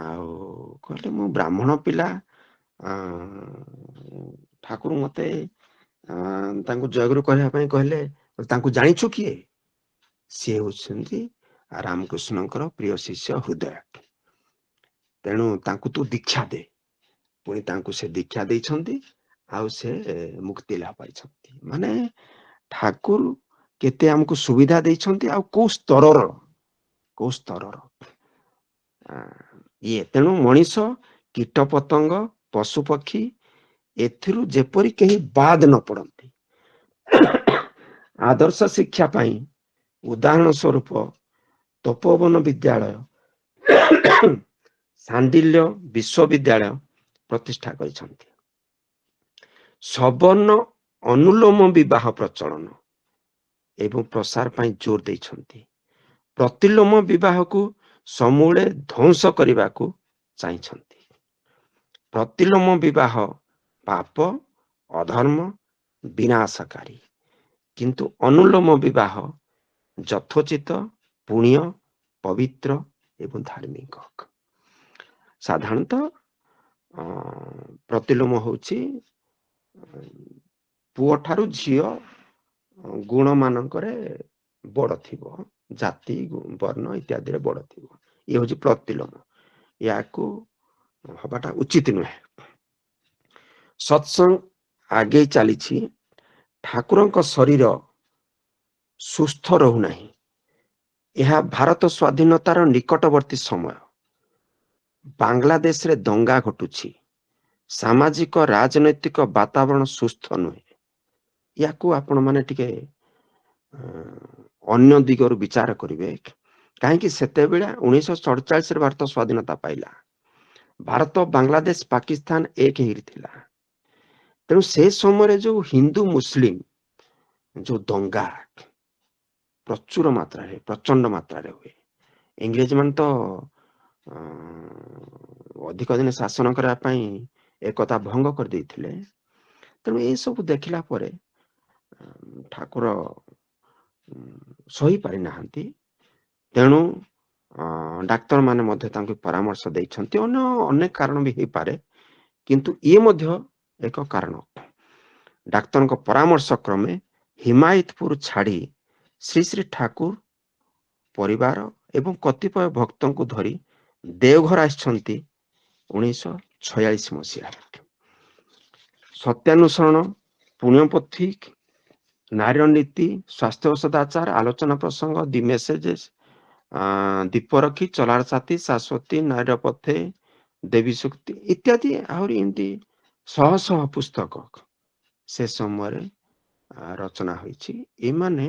ଆଉ କହିଲେ ମୁଁ ବ୍ରାହ୍ମଣ ପିଲା, ଠାକୁର ମତେ ତାଙ୍କୁ ଜୟଗୁରୁ କହିବା ପାଇଁ କହିଲେ। ତାଙ୍କୁ ଜାଣିଛୁ କିଏ? ସିଏ ହଉଛନ୍ତି ରାମକୃଷ୍ଣଙ୍କର ପ୍ରିୟ ଶିଷ୍ୟ ହୃଦୟ। ତେଣୁ ତାଙ୍କୁ ତୁ ଦୀକ୍ଷା ଦେ। ପୁଣି ତାଙ୍କୁ ସେ ଦୀକ୍ଷା ଦେଇଛନ୍ତି, ଆଉ ସେ ମୁକ୍ତି ଲାଭ ପାଇଛନ୍ତି। ମାନେ ଠାକୁର କେତେ ଆମକୁ ସୁବିଧା ଦେଇଛନ୍ତି, ଆଉ କୋଉ ସ୍ତରର ଇଏ। ତେଣୁ ମଣିଷ, କୀଟ ପତଙ୍ଗ, ପଶୁ ପକ୍ଷୀ ଏଥିରୁ ଯେପରି କେହି ବାଦ ନ ପଡନ୍ତି। ଆଦର୍ଶ ଶିକ୍ଷା ପାଇଁ ଉଦାହରଣ ସ୍ୱରୂପ ତପୋବନ ବିଦ୍ୟାଳୟ, ସାଣ୍ଡିଲ୍ୟ ବିଶ୍ୱବିଦ୍ୟାଳୟ ପ୍ରତିଷ୍ଠା କରିଛନ୍ତି। ସବର୍ଣ୍ଣ ଅନୁଲୋମ ବିବାହ ପ୍ରଚଳନ ଏବଂ ପ୍ରସାର ପାଇଁ ଜୋର ଦେଇଛନ୍ତି। ପ୍ରତିଲୋମ ବିବାହକୁ ସମୂଳେ ଧ୍ୱଂସ କରିବାକୁ ଚାହିଁଛନ୍ତି। ପ୍ରତିଲୋମ ବିବାହ ପାପ, ଅଧର୍ମ, ବିନାଶକାରୀ, କିନ୍ତୁ ଅନୁଲୋମ ବିବାହ ଯଥୋଚିତ, ପୁଣ୍ୟ, ପବିତ୍ର ଏବଂ ଧାର୍ମିକ। ସାଧାରଣତଃ ପ୍ରତିଲୋମ ହଉଛି ପୁଅ ଠାରୁ ଝିଅ ଗୁଣ ମାନଙ୍କରେ ବଡ ଥିବ, ଜାତି ବର୍ଣ୍ଣ ଇତ୍ୟାଦିରେ ବଡ ଥିବ। ଇଏ ହଉଛି ପ୍ରତିଲୋମ। ୟାକୁ ହବାଟା ଉଚିତ ନୁହେଁ। ସତ୍ସଙ୍ଗ ଆଗେଇ ଚାଲିଛି। ଠାକୁରଙ୍କ ଶରୀର ସୁସ୍ଥ ରହୁନାହିଁ। ଏହା ଭାରତ ସ୍ୱାଧୀନତାର ନିକଟବର୍ତ୍ତୀ ସମୟ। ବାଂଲାଦେଶରେ ଦଙ୍ଗା ଘଟୁଛି। ସାମାଜିକ ରାଜନୈତିକ ବାତାବରଣ ସୁସ୍ଥ ନୁହେଁ। ୟାକୁ ଆପଣ ମାନେ ଟିକେ ଅନ୍ୟ ଦିଗରୁ ବିଚାର କରିବେ। କାହିଁକି ସେତେବେଳେ 1947ରେ ଭାରତ ସ୍ୱାଧୀନତା ପାଇଲା। ଭାରତ, ବାଂଲାଦେଶ, ପାକିସ୍ତାନ ଏକ ହେଇଥିଲା। ତେଣୁ ସେ ସମୟରେ ଯୋଉ ହିନ୍ଦୁ ମୁସଲିମ ଯୋଉ ଦଙ୍ଗା ପ୍ରଚୁର ମାତ୍ରାରେ, ପ୍ରଚଣ୍ଡ ମାତ୍ରାରେ ହୁଏ। ଇଂରେଜ ମାନେ ତ ଅଧିକ ଦିନ ଶାସନ କରିବା ପାଇଁ ଏକତା ଭଙ୍ଗ କରିଦେଇଥିଲେ। ତେଣୁ ଏଇ ସବୁ ଦେଖିଲା ପରେ ଠାକୁର ସହି ପାରିନାହାନ୍ତି। ତେଣୁ ଡାକ୍ତର ମାନେ ମଧ୍ୟ ତାଙ୍କୁ ପରାମର୍ଶ ଦେଇଛନ୍ତି। ଅନ୍ୟ ଅନେକ କାରଣ ବି ହେଇପାରେ, କିନ୍ତୁ ଇଏ ମଧ୍ୟ ଏକ କାରଣ। ଡାକ୍ତରଙ୍କ ପରାମର୍ଶ କ୍ରମେ ହିମାୟତପୁର ଛାଡି ଶ୍ରୀ ଶ୍ରୀ ଠାକୁର ପରିବାର ଏବଂ କତିପୟ ଭକ୍ତଙ୍କୁ ଧରି ଦେଓଘର ଆସିଛନ୍ତି 1946 ମସିହାରେ। ସତ୍ୟାନୁସରଣ, ପୁଣ୍ୟପୋଥି, ନାରୀର ନୀତି, ସ୍ୱାସ୍ଥ୍ୟ ସଦାଚାର, ଆଲୋଚନା ପ୍ରସଙ୍ଗ, ଦି ମେସେଜେସ୍, ଦୀପରଖି, ଚଲାର ସାଥୀ, ଶାଶ୍ୱତୀ, ନାରୀର ପଥେ, ଦେବୀ ଶକ୍ତି ଇତ୍ୟାଦି ଆହୁରି ଏମିତି ଶହ ଶହ ପୁସ୍ତକ ସେ ସମୟରେ ରଚନା ହୋଇଛି। ଏମାନେ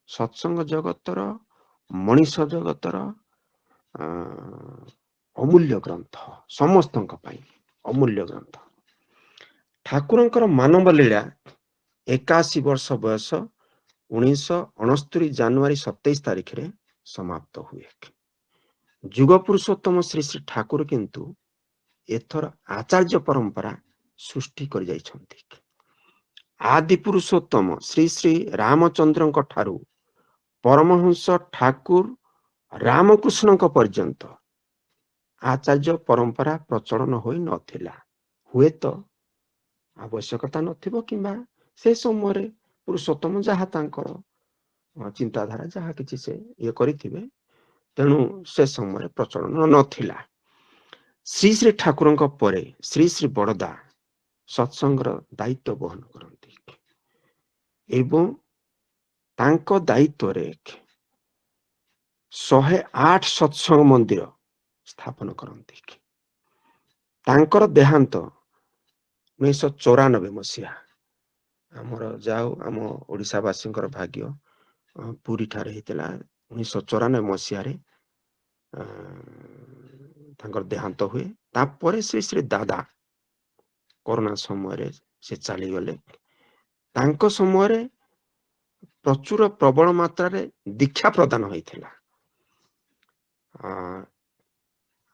ସତ୍ସଙ୍ଗ ଜଗତର, ମଣିଷ ଜଗତର ଅମୂଲ୍ୟ ଗ୍ରନ୍ଥ, ସମସ୍ତଙ୍କ ପାଇଁ ଅମୂଲ୍ୟ ଗ୍ରନ୍ଥ। ଠାକୁରଙ୍କର ମାନବ ଲୀଳା 81 ବର୍ଷ ବୟସ 1969 ଜାନୁଆରୀ 27 ତାରିଖରେ ସମାପ୍ତ ହୁଏ। ଯୁଗ ପୁରୁଷୋତ୍ତମ ଶ୍ରୀ ଶ୍ରୀ ଠାକୁର କିନ୍ତୁ ଏଥର ଆଚାର୍ଯ୍ୟ ପରମ୍ପରା ସୃଷ୍ଟି କରି ଯାଇଛନ୍ତି। ଆଦି ପୁରୁଷୋତ୍ତମ ଶ୍ରୀ ଶ୍ରୀ ରାମଚନ୍ଦ୍ରଙ୍କ ଠାରୁ ପରମହଂସ ଠାକୁର ରାମକୃଷ୍ଣଙ୍କ ପର୍ଯ୍ୟନ୍ତ ଆଚାର୍ଯ୍ୟ ପରମ୍ପରା ପ୍ରଚଳନ ହୋଇ ନଥିଲା। ହୁଏତ ଆବଶ୍ୟକତା ନଥିବ, କିମ୍ବା ସେ ସମୟରେ ପୁରୁଷୋତ୍ତମ ଯାହା ତାଙ୍କର ଚିନ୍ତାଧାରା ଯାହା କିଛି ସେ ଇଏ କରିଥିବେ, ତେଣୁ ସେ ସମୟରେ ପ୍ରଚଳନ ନଥିଲା। ଶ୍ରୀ ଶ୍ରୀ ଠାକୁରଙ୍କ ପରେ ଶ୍ରୀ ଶ୍ରୀ ବଡ଼ଦା ସତ୍ସଙ୍ଗର ଦାୟିତ୍ୱ ବହନ କରନ୍ତି ଏବଂ ତାଙ୍କ ଦାୟିତ୍ୱରେ 108 ସତ୍ସଙ୍ଗ ମନ୍ଦିର ସ୍ଥାପନ କରନ୍ତି। ତାଙ୍କର ଦେହାନ୍ତ 1994 ମସିହା। ଆମର ଯାଉ ଆମ ଓଡ଼ିଶାବାସୀଙ୍କର ଭାଗ୍ୟ ପୁରୀ ଠାରେ ହେଇଥିଲା 1994 ମସିହାରେ ତାଙ୍କର ଦେହାନ୍ତ ହୁଏ। ତାପରେ ଶ୍ରୀ ଶ୍ରୀ ଦାଦା କରୋନା ସମୟରେ ସେ ଚାଲିଗଲେ। ତାଙ୍କ ସମୟରେ ପ୍ରଚୁର ପ୍ରବଳ ମାତ୍ରାରେ ଦୀକ୍ଷା ପ୍ରଦାନ ହୋଇଥିଲା।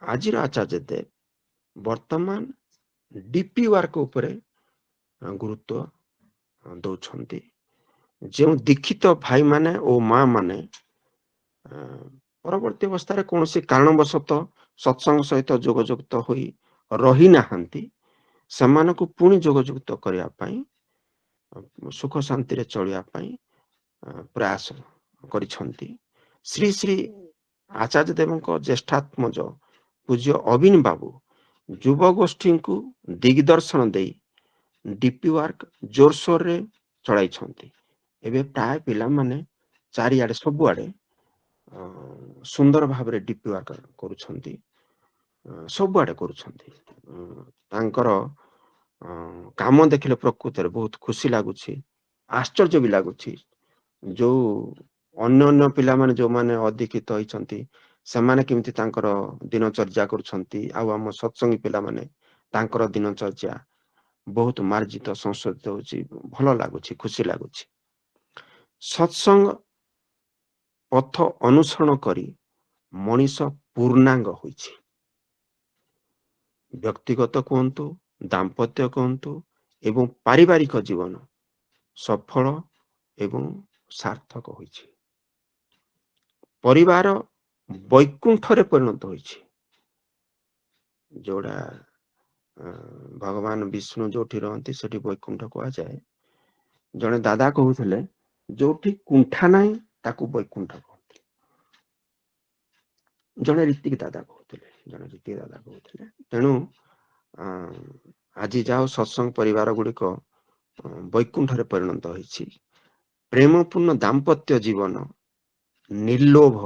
ଆଜିର ଆଚାର୍ଯ୍ୟ ଦେବ ବର୍ତ୍ତମାନ ଡିପି ୱାର୍କ ଉପରେ ଗୁରୁତ୍ୱ ଦଉଛନ୍ତି। ଯେଉଁ ଦୀକ୍ଷିତ ଭାଇମାନେ ଓ ମା ମାନେ ପରବର୍ତ୍ତୀ ଅବସ୍ଥାରେ କୌଣସି କାରଣବଶତଃ ସତ୍ସଙ୍ଗ ସହିତ ଯୋଗଯୁକ୍ତ ହୋଇ ରହିନାହାନ୍ତି, ସେମାନଙ୍କୁ ପୁଣି ଯୋଗଯୁକ୍ତ କରିବା ପାଇଁ, ସୁଖ ଶାନ୍ତିରେ ଚଳିବା ପାଇଁ ପ୍ରୟାସ କରିଛନ୍ତି। ଶ୍ରୀ ଶ୍ରୀ ଆଚାର୍ଯ୍ୟ ଦେବଙ୍କ ଜ୍ୟେଷ୍ଠାତ୍ମଜ ପୂଜ୍ୟ ଅବିନ ବାବୁ ଯୁବ ଗୋଷ୍ଠୀଙ୍କୁ ଦିଗଦର୍ଶନ ଦେଇ ଡିପି ୱାର୍କ ଜୋରସୋରରେ ଚଳାଇଛନ୍ତି। ଏବେ ପ୍ରାୟ ପିଲାମାନେ ଚାରିଆଡେ ସବୁଆଡେ ସୁନ୍ଦର ଭାବରେ ଡିପି ୱାର୍କ କରୁଛନ୍ତି, ସବୁଆଡେ କରୁଛନ୍ତି। ତାଙ୍କର କାମ ଦେଖିଲେ ପ୍ରକୃତରେ ବହୁତ ଖୁସି ଲାଗୁଛି, ଆଶ୍ଚର୍ଯ୍ୟ ବି ଲାଗୁଛି। ଯୋଉ ଅନ୍ୟ ପିଲାମାନେ ଯୋଉମାନେ ଅଦୀକ୍ଷିତ ହେଇଛନ୍ତି ସେମାନେ କେମିତି ତାଙ୍କର ଦିନଚର୍ଯ୍ୟା କରୁଛନ୍ତି, ଆଉ ଆମ ସତ୍ସଙ୍ଗୀ ପିଲାମାନେ ତାଙ୍କର ଦିନଚର୍ଯ୍ୟା ବହୁତ ମାର୍ଜିତ ସଂଶୋଧିତ ହଉଛି। ଭଲ ଲାଗୁଛି, ଖୁସି ଲାଗୁଛି। ସତ୍ସଙ୍ଗ ପଥ ଅନୁସରଣ କରି ମଣିଷ ପୂର୍ଣ୍ଣାଙ୍ଗ ହୋଇଛି। ବ୍ୟକ୍ତିଗତ କୁହନ୍ତୁ, ଦାମ୍ପତ୍ୟ କୁହନ୍ତୁ ଏବଂ ପାରିବାରିକ ଜୀବନ ସଫଳ ଏବଂ ସାର୍ଥକ ହୋଇଛି। ପରିବାର ବୈକୁଣ୍ଠରେ ପରିଣତ ହୋଇଛି। ଯୋଉଟା ଭଗବାନ ବିଷ୍ଣୁ ଯୋଉଠି ରହନ୍ତି ସେଠି ବୈକୁଣ୍ଠ କୁହାଯାଏ। ଜଣେ ଦାଦା କହୁଥିଲେ ଯୋଉଠି କୁଣ୍ଠା ନାହିଁ ତାକୁ ବୈକୁଣ୍ଠ କହନ୍ତି। ଜଣେ ରୀତିକ ଦାଦା କହୁଥିଲେ। ତେଣୁ ଆଜି ଯାଉ ସତ୍ସଙ୍ଗ ପରିବାର ଗୁଡିକ ବୈକୁଣ୍ଠରେ ପରିଣତ ହୋଇଛି। ପ୍ରେମପୂର୍ଣ୍ଣ ଦାମ୍ପତ୍ୟ ଜୀବନ ନିର୍ଲୋଭ,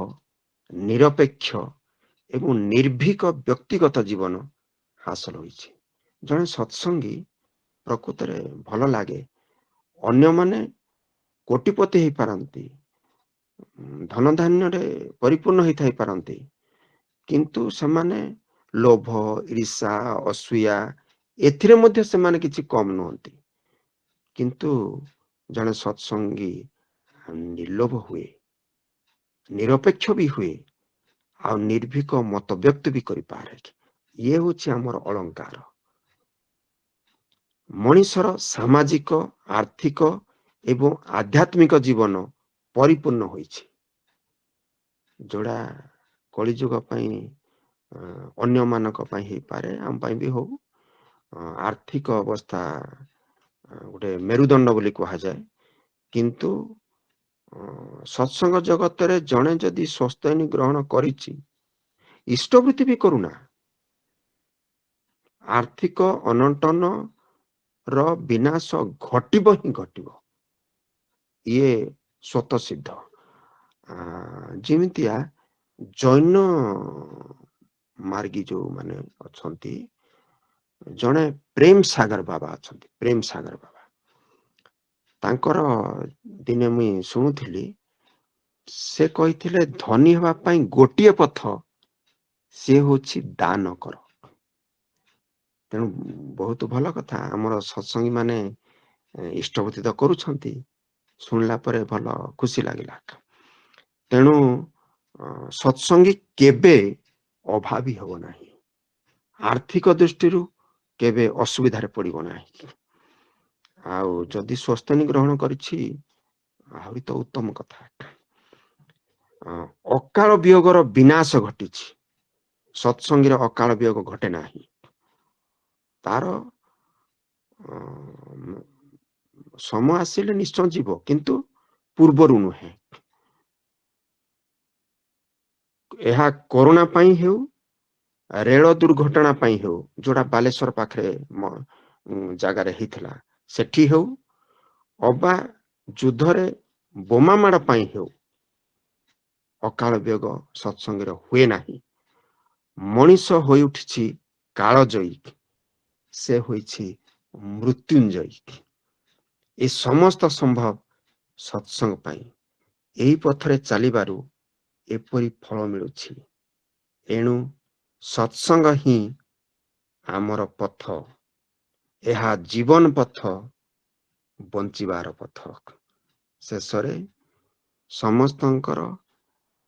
ନିରପେକ୍ଷ ଏବଂ ନିର୍ଭୀକ ବ୍ୟକ୍ତିଗତ ଜୀବନ ହାସଲ ହୋଇଛି। ଜଣେ ସତ୍ସଙ୍ଗୀ ପ୍ରକୃତରେ ଭଲ ଲାଗେ। ଅନ୍ୟମାନେ କୋଟିପତି ହେଇପାରନ୍ତି, ଧନ ଧାନ୍ୟରେ ପରିପୂର୍ଣ୍ଣ ହେଇଥାଇ ପାରନ୍ତି, କିନ୍ତୁ ସେମାନେ ଲୋଭ, ଈର୍ଷା, ଅସୂୟା ଏଥିରେ ମଧ୍ୟ ସେମାନେ କିଛି କମ ନୁହନ୍ତି। କିନ୍ତୁ ଜଣେ ସତ୍ସଙ୍ଗୀ ନିର୍ଲୋଭ ହୁଏ, ନିରପେକ୍ଷ ବି ହୁଏ, ଆଉ ନିର୍ଭୀକ ମତ ବ୍ୟକ୍ତ ବି କରିପାରେ। ଇଏ ହଉଛି ଆମର ଅଳଙ୍କାର। ମଣିଷର ସାମାଜିକ, ଆର୍ଥିକ ଏବଂ ଆଧ୍ୟାତ୍ମିକ ଜୀବନ ପରିପୂର୍ଣ୍ଣ ହୋଇଛି। ଯୋଉଟା କଳିଯୁଗ ପାଇଁ ଅନ୍ୟମାନଙ୍କ ପାଇଁ ହେଇପାରେ, ଆମ ପାଇଁ ବି ହଉ। ଆର୍ଥିକ ଅବସ୍ଥା ଗୋଟେ ମେରୁଦଣ୍ଡ ବୋଲି କୁହାଯାଏ। କିନ୍ତୁ ସତ୍ସଙ୍ଗ ଜଗତରେ ଜଣେ ଯଦି ସ୍ୱସ୍ତୟନୀ ଗ୍ରହଣ କରିଛି, ଇଷ୍ଟବୃତ୍ତି ବି କରୁନା, ଆର୍ଥିକ ଅନଟନ ର ବିନାଶ ଘଟିବ ହିଁ ଘଟିବ। ଇଏ ସ୍ୱତଃ ସିଦ୍ଧ। ଯେମିତିଆ ଜୈନ ମାର୍ଗୀ ଯୋଉମାନେ ଅଛନ୍ତି, ଜଣେ ପ୍ରେମ ସାଗର ବାବା ଅଛନ୍ତି। ପ୍ରେମ ସାଗର ବାବା, ତାଙ୍କର ଦିନେ ମୁଇଁ ଶୁଣୁଥିଲି, ସେ କହିଥିଲେ ଧନୀ ହେବା ପାଇଁ ଗୋଟିଏ ପଥ, ସେ ହଉଛି ଦାନ କର। ତେଣୁ ବହୁତ ଭଲ କଥା। ଆମର ସତ୍ସଙ୍ଗୀ ମାନେ ଇଷ୍ଟବୃତ୍ତି ତ କରୁଛନ୍ତି, ଶୁଣିଲା ପରେ ଭଲ ଖୁସି ଲାଗିଲା। ତେଣୁ ସତ୍ସଙ୍ଗୀ କେବେ ଅଭାବୀ ହେବ ନାହିଁ, ଆର୍ଥିକ ଦୃଷ୍ଟିରୁ କେବେ ଅସୁବିଧାରେ ପଡିବ ନାହିଁ। ଆଉ ଯଦି ସ୍ୱସ୍ତୟନୀ ଗ୍ରହଣ କରିଛି ଆହୁରି ତ ଉତ୍ତମ କଥା। ଅକାଳ ବିୟୋଗର ବିନାଶ ଘଟିଛି, ସତ୍ସଙ୍ଗୀର ଅକାଳ ବିୟୋଗ ଘଟେ ନାହିଁ। ତାର ସମୟ ଆସିଲେ ନିଶ୍ଚୟ ଯିବ, କିନ୍ତୁ ପୂର୍ବରୁ ନୁହେଁ। ଏହା କରୋନା ପାଇଁ ହେଉ, ରେଳ ଦୁର୍ଘଟଣା ପାଇଁ ହେଉ, ଯୋଉଟା ବାଲେଶ୍ୱର ପାଖରେ ଜାଗାରେ ହେଇଥିଲା, ସେଠି ହେଉ, ଅବା ଯୁଦ୍ଧରେ ବୋମା ମାଡ଼ ପାଇଁ ହେଉ ଅକାଳ ବିୟୋଗ ସତ୍ସଙ୍ଗରେ ହୁଏ ନାହିଁ। ମଣିଷ ହୋଇ ଉଠିଛି କାଳଜୟୀ, ସେ ହୋଇଛି ମୃତ୍ୟୁଞ୍ଜୟୀ। ଏ ସମସ୍ତ ସମ୍ଭବ ସତ୍ସଙ୍ଗ ପାଇଁ। ଏହି ପଥରେ ଚାଲିବାରୁ ଏପରି ଫଳ ମିଳୁଛି। ଏଣୁ ସତ୍ସଙ୍ଗ ହିଁ ଆମର ପଥ, ଏହା ଜୀବନ ପଥ, ବଞ୍ଚିବାର ପଥ। ଶେଷରେ ସମସ୍ତଙ୍କର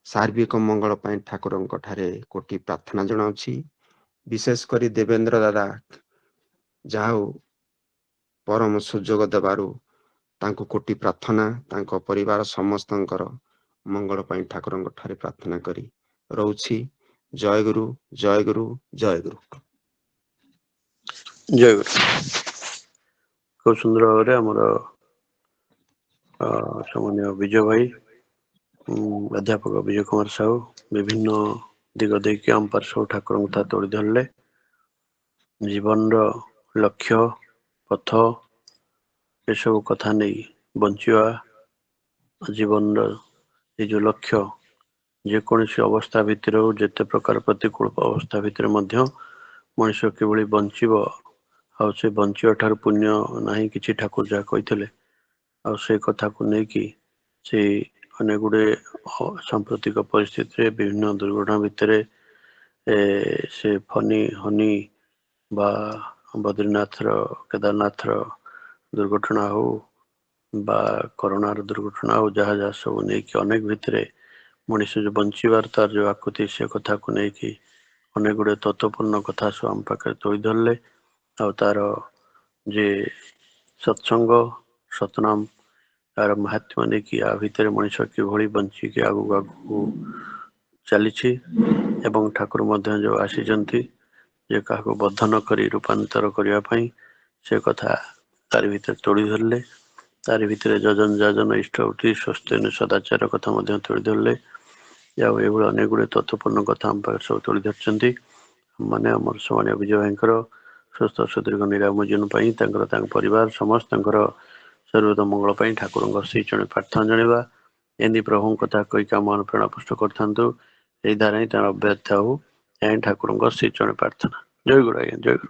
ସାର୍ବିକ ମଙ୍ଗଳ ପାଇଁ ଠାକୁରଙ୍କ ଠାରେ କୋଟି ପ୍ରାର୍ଥନା ଜଣାଉଛି। ବିଶେଷ କରି ଦେବେନ୍ଦ୍ର ଦାଦା ଯାହା ହଉ ପରମ ସୁଯୋଗ ଦେବାରୁ ତାଙ୍କୁ କୋଟି ପ୍ରାର୍ଥନା, ତାଙ୍କ ପରିବାର ସମସ୍ତଙ୍କର ମଙ୍ଗଳ ପାଇଁ ଠାକୁରଙ୍କ ଠାରେ ପ୍ରାର୍ଥନା କରି ରହୁଛି। ଜୟ ଗୁରୁ, ଜୟ ଗୁରୁ, ଜୟ ଗୁରୁ। ଜୟ ଗୁରୁ। ଖୁବ ସୁନ୍ଦର ଭାବରେ ଆମର ସମ୍ମାନୀୟ ବିଜୟ ଭାଇ, ଅଧ୍ୟାପକ ବିଜୟ କୁମାର ସାହୁ ବିଭିନ୍ନ ଦିଗ ଦେଇକି ଆମ ପାର ସବୁ ଠାକୁରଙ୍କ କଥା ତୋଳି ଧରିଲେ। ଜୀବନର ଲକ୍ଷ୍ୟ, ପଥ ଏସବୁ କଥା ନେଇ ବଞ୍ଚିବା, ଜୀବନର ଏ ଯେଉଁ ଲକ୍ଷ୍ୟ, ଯେକୌଣସି ଅବସ୍ଥା ଭିତରେ ହଉ, ଯେତେ ପ୍ରକାର ପ୍ରତିକୂଳ ଅବସ୍ଥା ଭିତରେ ମଧ୍ୟ ମଣିଷ କିଭଳି ବଞ୍ଚିବ, ଆଉ ସେ ବଞ୍ଚିବା ଠାରୁ ପୁଣ୍ୟ ନାହିଁ କିଛି, ଠାକୁର ଯାହା କହିଥିଲେ। ଆଉ ସେ କଥାକୁ ନେଇକି ସେ ଅନେକ ଗୁଡ଼ିଏ ସାମ୍ପ୍ରତିକ ପରିସ୍ଥିତିରେ ବିଭିନ୍ନ ଦୁର୍ଘଟଣା ଭିତରେ ସେ ଫନି ହନି ବା ବଦ୍ରିନାଥର କେଦାରନାଥର ଦୁର୍ଘଟଣା ହଉ ବା କରୋନାର ଦୁର୍ଘଟଣା ହଉ, ଯାହା ଯାହା ସବୁ ନେଇକି ଅନେକ ଭିତରେ ମଣିଷ ଯେଉଁ ବଞ୍ଚିବାର ତାର ଯେଉଁ ଆକୁତି, ସେ କଥାକୁ ନେଇକି ଅନେକ ଗୁଡ଼ିଏ ତତ୍ତ୍ୱପୂର୍ଣ୍ଣ କଥା ସବୁ ଆମ ପାଖରେ ତୋଳି ଧରିଲେ। ଆଉ ତାର ଯେ ସତ୍ସଙ୍ଗ, ସତନାମ, ତାର ମାହାତ୍ମ୍ୟ ନେଇକି ଆ ଭିତରେ ମଣିଷ କିଭଳି ବଞ୍ଚିକି ଆଗକୁ ଆଗକୁ ଚାଲିଛି, ଏବଂ ଠାକୁର ମଧ୍ୟ ଯେଉଁ ଆସିଛନ୍ତି ଯେ କାହାକୁ ବଦ୍ଧ ନ କରି ରୂପାନ୍ତର କରିବା ପାଇଁ, ସେ କଥା ତାରି ଭିତରେ ତୋଳି ଧରିଲେ। ତାରି ଭିତରେ ଯଜନ ଯାଜନ ଇଷ୍ଟ ଉଠି ସ୍ୱସ୍ତି ସଦାଚାର କଥା ମଧ୍ୟ ତୋଳି ଧରିଲେ। ଆଉ ଏଭଳି ଅନେକ ଗୁଡ଼ିଏ ତତ୍ତ୍ୱପୂର୍ଣ୍ଣ କଥା ଆମ ପାଖରେ ସବୁ ତୋଳି ଧରିଛନ୍ତି। ମାନେ ଆମର ସମ୍ମାନୀୟ ବିଜୟ ଭାଇଙ୍କର ସୁସ୍ଥ ସୁଦୀର୍ଘ ନିରାମ ଜୀବନ ପାଇଁ, ତାଙ୍କ ପରିବାର ସମସ୍ତଙ୍କର ସର୍ବତ ମଙ୍ଗଳ ପାଇଁ ଠାକୁରଙ୍କ ସେଇ ଜଣେ ପ୍ରାର୍ଥନା ଜଣାଇବା। ଏମିତି ପ୍ରଭୁଙ୍କ କଥା କହିକି ଆମ ମନ ପ୍ରେରଣା ପୁଷ୍ଟ କରିଥାନ୍ତୁ। ଏଇ ଧାରା ହିଁ ତାର ଅଭ୍ୟାସ ଥାଉ। ଏହା ଠାକୁରଙ୍କ ସେଇ ଜଣେ ପ୍ରାର୍ଥନା। ଜୟ ଗୁରୁ ଆଜ୍ଞା, ଜୟ ଗୁରୁ।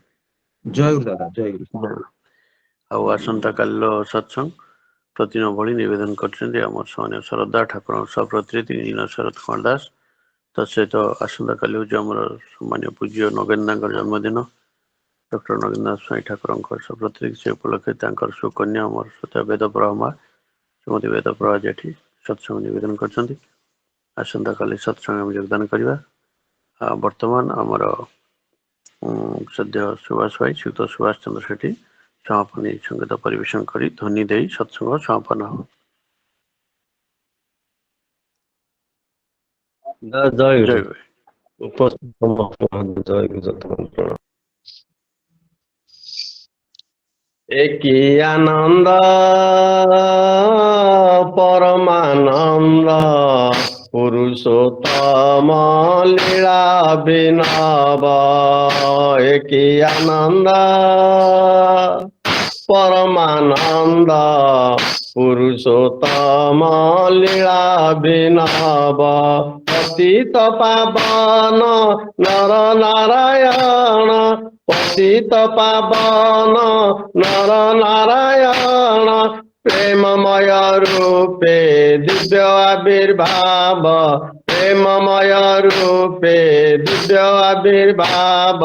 ଜୟ ଗୁରୁ ଦାଦା, ଜୟ ଗୁରୁ। ଆଉ ଆସନ୍ତା କାଲିର ସତ୍ସଙ୍ଗ ପ୍ରତିଦିନ ଭଳି ନିବେଦନ କରିଛନ୍ତି ଆମର ସମ୍ମାନୀୟ ଶ୍ରଦ୍ଧା ଠାକୁରଙ୍କ ସହପ୍ରତିନିଧି ନୀଳ ଶରତ କୁମାର ଦାସ। ତା ସହିତ ଆସନ୍ତାକାଲି ହେଉଛି ଆମର ସମ୍ମାନୀୟ ପୂଜ୍ୟ ନଗେନ୍ଦ୍ରଙ୍କର ଜନ୍ମଦିନ। ଡକ୍ଟର ନଗେନ୍ଦ୍ର ଦାସ ସ୍ୱାଇଁ ଠାକୁରଙ୍କ ସହପ୍ରତିନିଧି, ସେ ଉପଲକ୍ଷେ ତାଙ୍କର ସୁକନ୍ୟା ଆମର ବେଦ ପ୍ରଭା ଶ୍ରୀମତୀ ବେଦ ପ୍ରଭା ଏଠି ସତ୍ସଙ୍ଗ ନିବେଦନ କରିଛନ୍ତି। ଆସନ୍ତାକାଲି ସତ୍ସଙ୍ଗ ଆମେ ଯୋଗଦାନ କରିବା। ବର୍ତ୍ତମାନ ଆମର ସଦ୍ୟ ସୁଭାଷ ଭାଇ, ଶ୍ରୀଯୁକ୍ତ ସୁଭାଷ ଚନ୍ଦ୍ର ସେଠୀ ସମାପନୀ ସଙ୍ଗୀତ ପରିବେଷଣ କରି ଧ୍ୱନି ଦେଇ ସତ୍ସଙ୍ଗ ସମାପନ ହେବ। ଜୟ ଜୟ ଗୁରୁ। ଉପସ୍ଥିତ ସମସ୍ତଙ୍କୁ ଜୟ ଗୁରୁ ଯଥାମନ୍ତ୍ରଣ। ଏକି ଆନନ୍ଦ ପରମାନନ୍ଦ ପୁରୁଷୋତ୍ତମ ଲୀଳା ବିନବ। ଏକି ଆନନ୍ଦ ପରମାନନ୍ଦ ପୁରୁଷୋତ୍ତମ ଲୀଳା ବିନବ। ପତିତ ପାବନ ନର ନାରାୟଣ, ପତିତ ପାବନ ନର ନାରାୟଣ, ପ୍ରେମମୟ ରୂପେ ଦିବ୍ୟ ଆବିର୍ଭାବ, ପ୍ରେମମୟ ରୂପେ ଦିବ୍ୟ ଆବିର୍ଭାବ।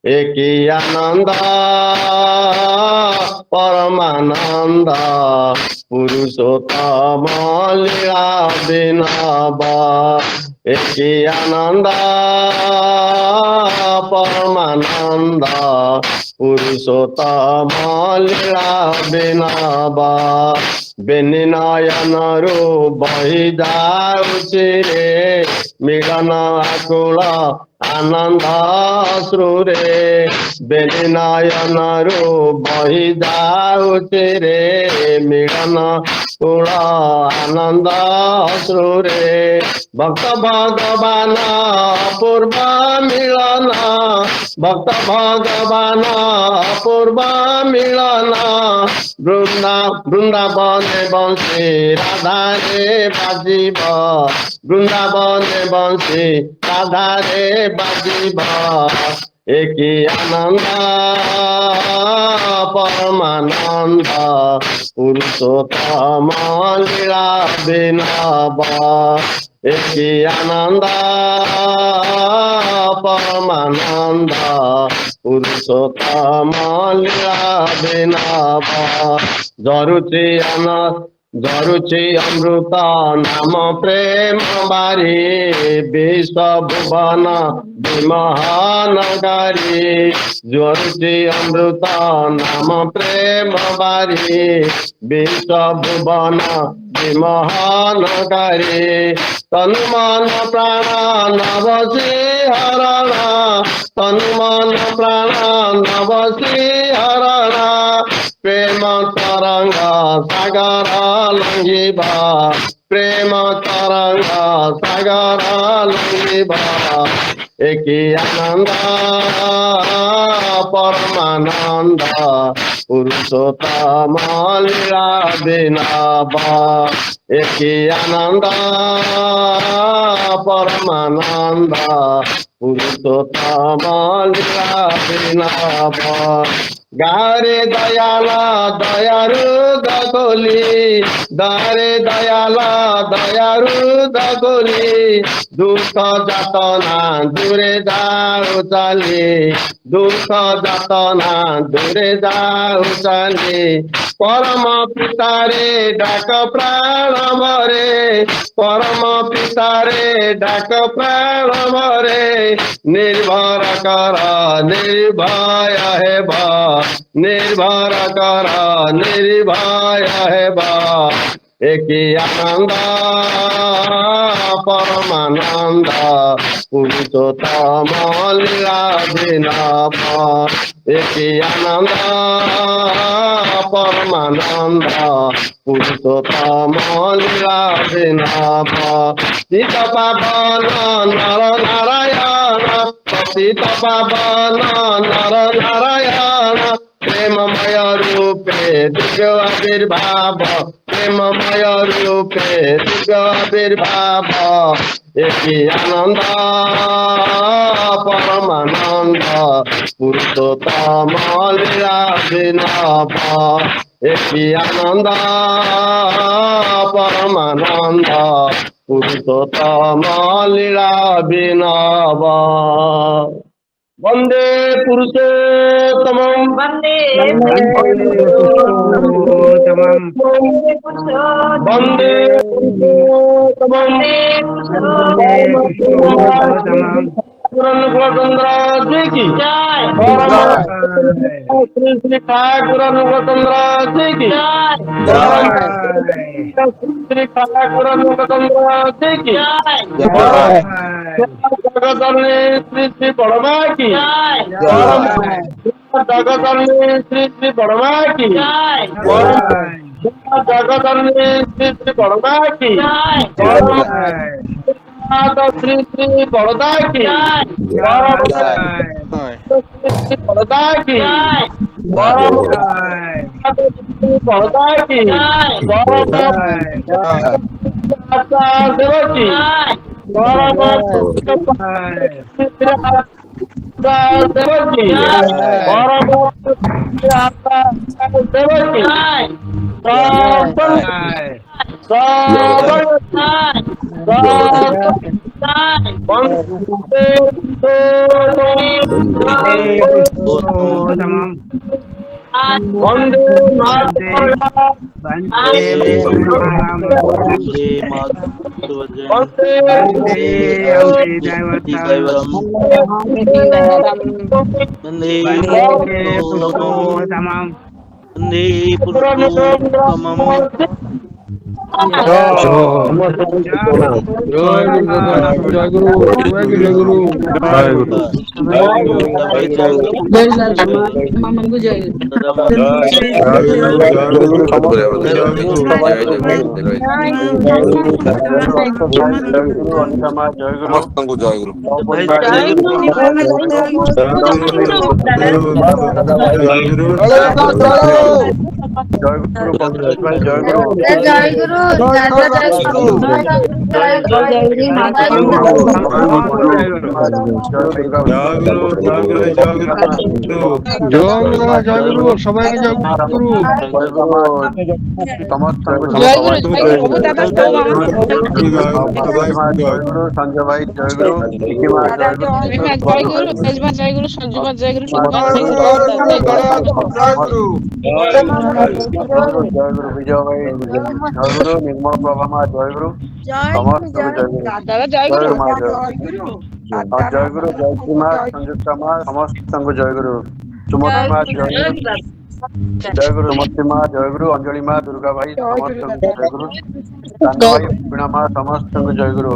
ଏକି ଆନନ୍ଦ ପରମାନନ୍ଦ ପୁରୁଷୋତ୍ତମ ଲୀଳା ବିନବ। ଏକି ଆନନ୍ଦ ପରମାନନ୍ଦ ପୁରୁଷୋତ୍ତମ ଲୀଳା ବିନବ। ବେନି ନୟନରୁ ବହି ଯାଉଛି ରେ ମିଳନ ଆକୁଳ ଆନନ୍ଦ ଅଶ୍ରୁରେ। ବେନି ନୟନରୁ ବହି ଯାଉଛି ରେ ମିଳନ କୁଳ ଆନନ୍ଦ ଅଶ୍ରୁରେ। ଭକ୍ତ ଭଗବାନ ପୂର୍ବ ମିଳନ भक्त भगवान अपूर्व मिलन बृंदावने बंशी राधा रे बाजिब बृंदावने बंशी राधा रे बाजिब एकी आनंद परमानंद पुरुषोत्तम लीला विनव एकी आनंद परमानंद पुरुषोत्तम लीला विनव जरुचि अमृत नाम प्रेम बारी विश्व भुवन विमहानगारी जरुचि अमृत नाम प्रेम बारी विश्व भुवन विमहानगारी तनु मन प्राण नवसी हरण तनु मन प्राण नवसी हरण प्रेम तरंग सागर लंघिबा प्रेम तरंग सागर लंघिबा एकी आनंद परमानंद पुरुषोत्तम लीला विनव एकी आनंद परमानंद पुरुषोत्तम लीला विनव गारे दयाला दयारु दगोली गारे दयाला दयारु दगोली दुख जातना दूरे जाऊ चाली दुख जातना दूरे जाऊ चाली परम पितारे डाक प्राण भरे परम पितारे डाक प्राण भरे निर्भर कर निर्भय हेब निर्भर कर निर्भय हेब एकी आनंद परमानंद पुरुषोत्तम लीला विनव एकी आनंद परमानंद पुरुषोत्तम लीला विनव सीत पावन नर नारायण सीत पावन नर नारायण प्रेममय रूपे दिव्य आविर्भाव प्रेममय रूपे दिव्य आविर्भाव एकी आनंद परमानंद पुरुषोत्तम लीला विनव एकी आनंद परमानंद पुरुषोत्तम लीला विनव वंदे पुरुषोत्तम वंदे अनुगतचंद्र जी की जय श्री श्री ठाकुर अनुगतचंद्र जी की जय श्री ठाकुर अनुगतचंद्र जी की जय जगतजननी श्री श्री बड़मा की जय जगतजननी श्री श्री बड़मा की जय जगतजननी श्री श्री बड़मा की जय श्री श्री बड़दा की श्री बड़दा की बड़दा की देवकी देवकी জয় গুরু দাদা জয় গুরু জয় গুরু জয় গুরু জয় গুরু ସମସ୍ତଙ୍କୁ ଜୟ ଗୁରୁ জয় গুরু সবাইকে জয় গুরু সঞ্জয় ভাই জয় গুরু জয় গুরু বিজয় ভাই জয় গুরু ନିର୍ମଳ ପ୍ରଭା ମା ଜୟ ଗୁରୁ ସମସ୍ତଙ୍କୁ ଜୟ ଗୁରୁ ଜୟ ଗୁରୁ ମା ଜୟ ଗୁରୁ ଜୟଶ୍ରୀ ମା ସଂଯୁକ୍ତା ମା ସମସ୍ତଙ୍କୁ ଜୟ ଗୁରୁ ସୁମତି ମା ଜୟ ଗୁରୁ ଜୟ ଗୁରୁ ସୁମତି ମା ଜୟ ଗୁରୁ ଅଞ୍ଜଳି ମା ଦୁର୍ଗା ଭାଇ ସମସ୍ତଙ୍କୁ ଜୟ ଗୁରୁ ସାନ ଭାଇ ବୀଣା ମା ସମସ୍ତଙ୍କୁ ଜୟ ଗୁରୁ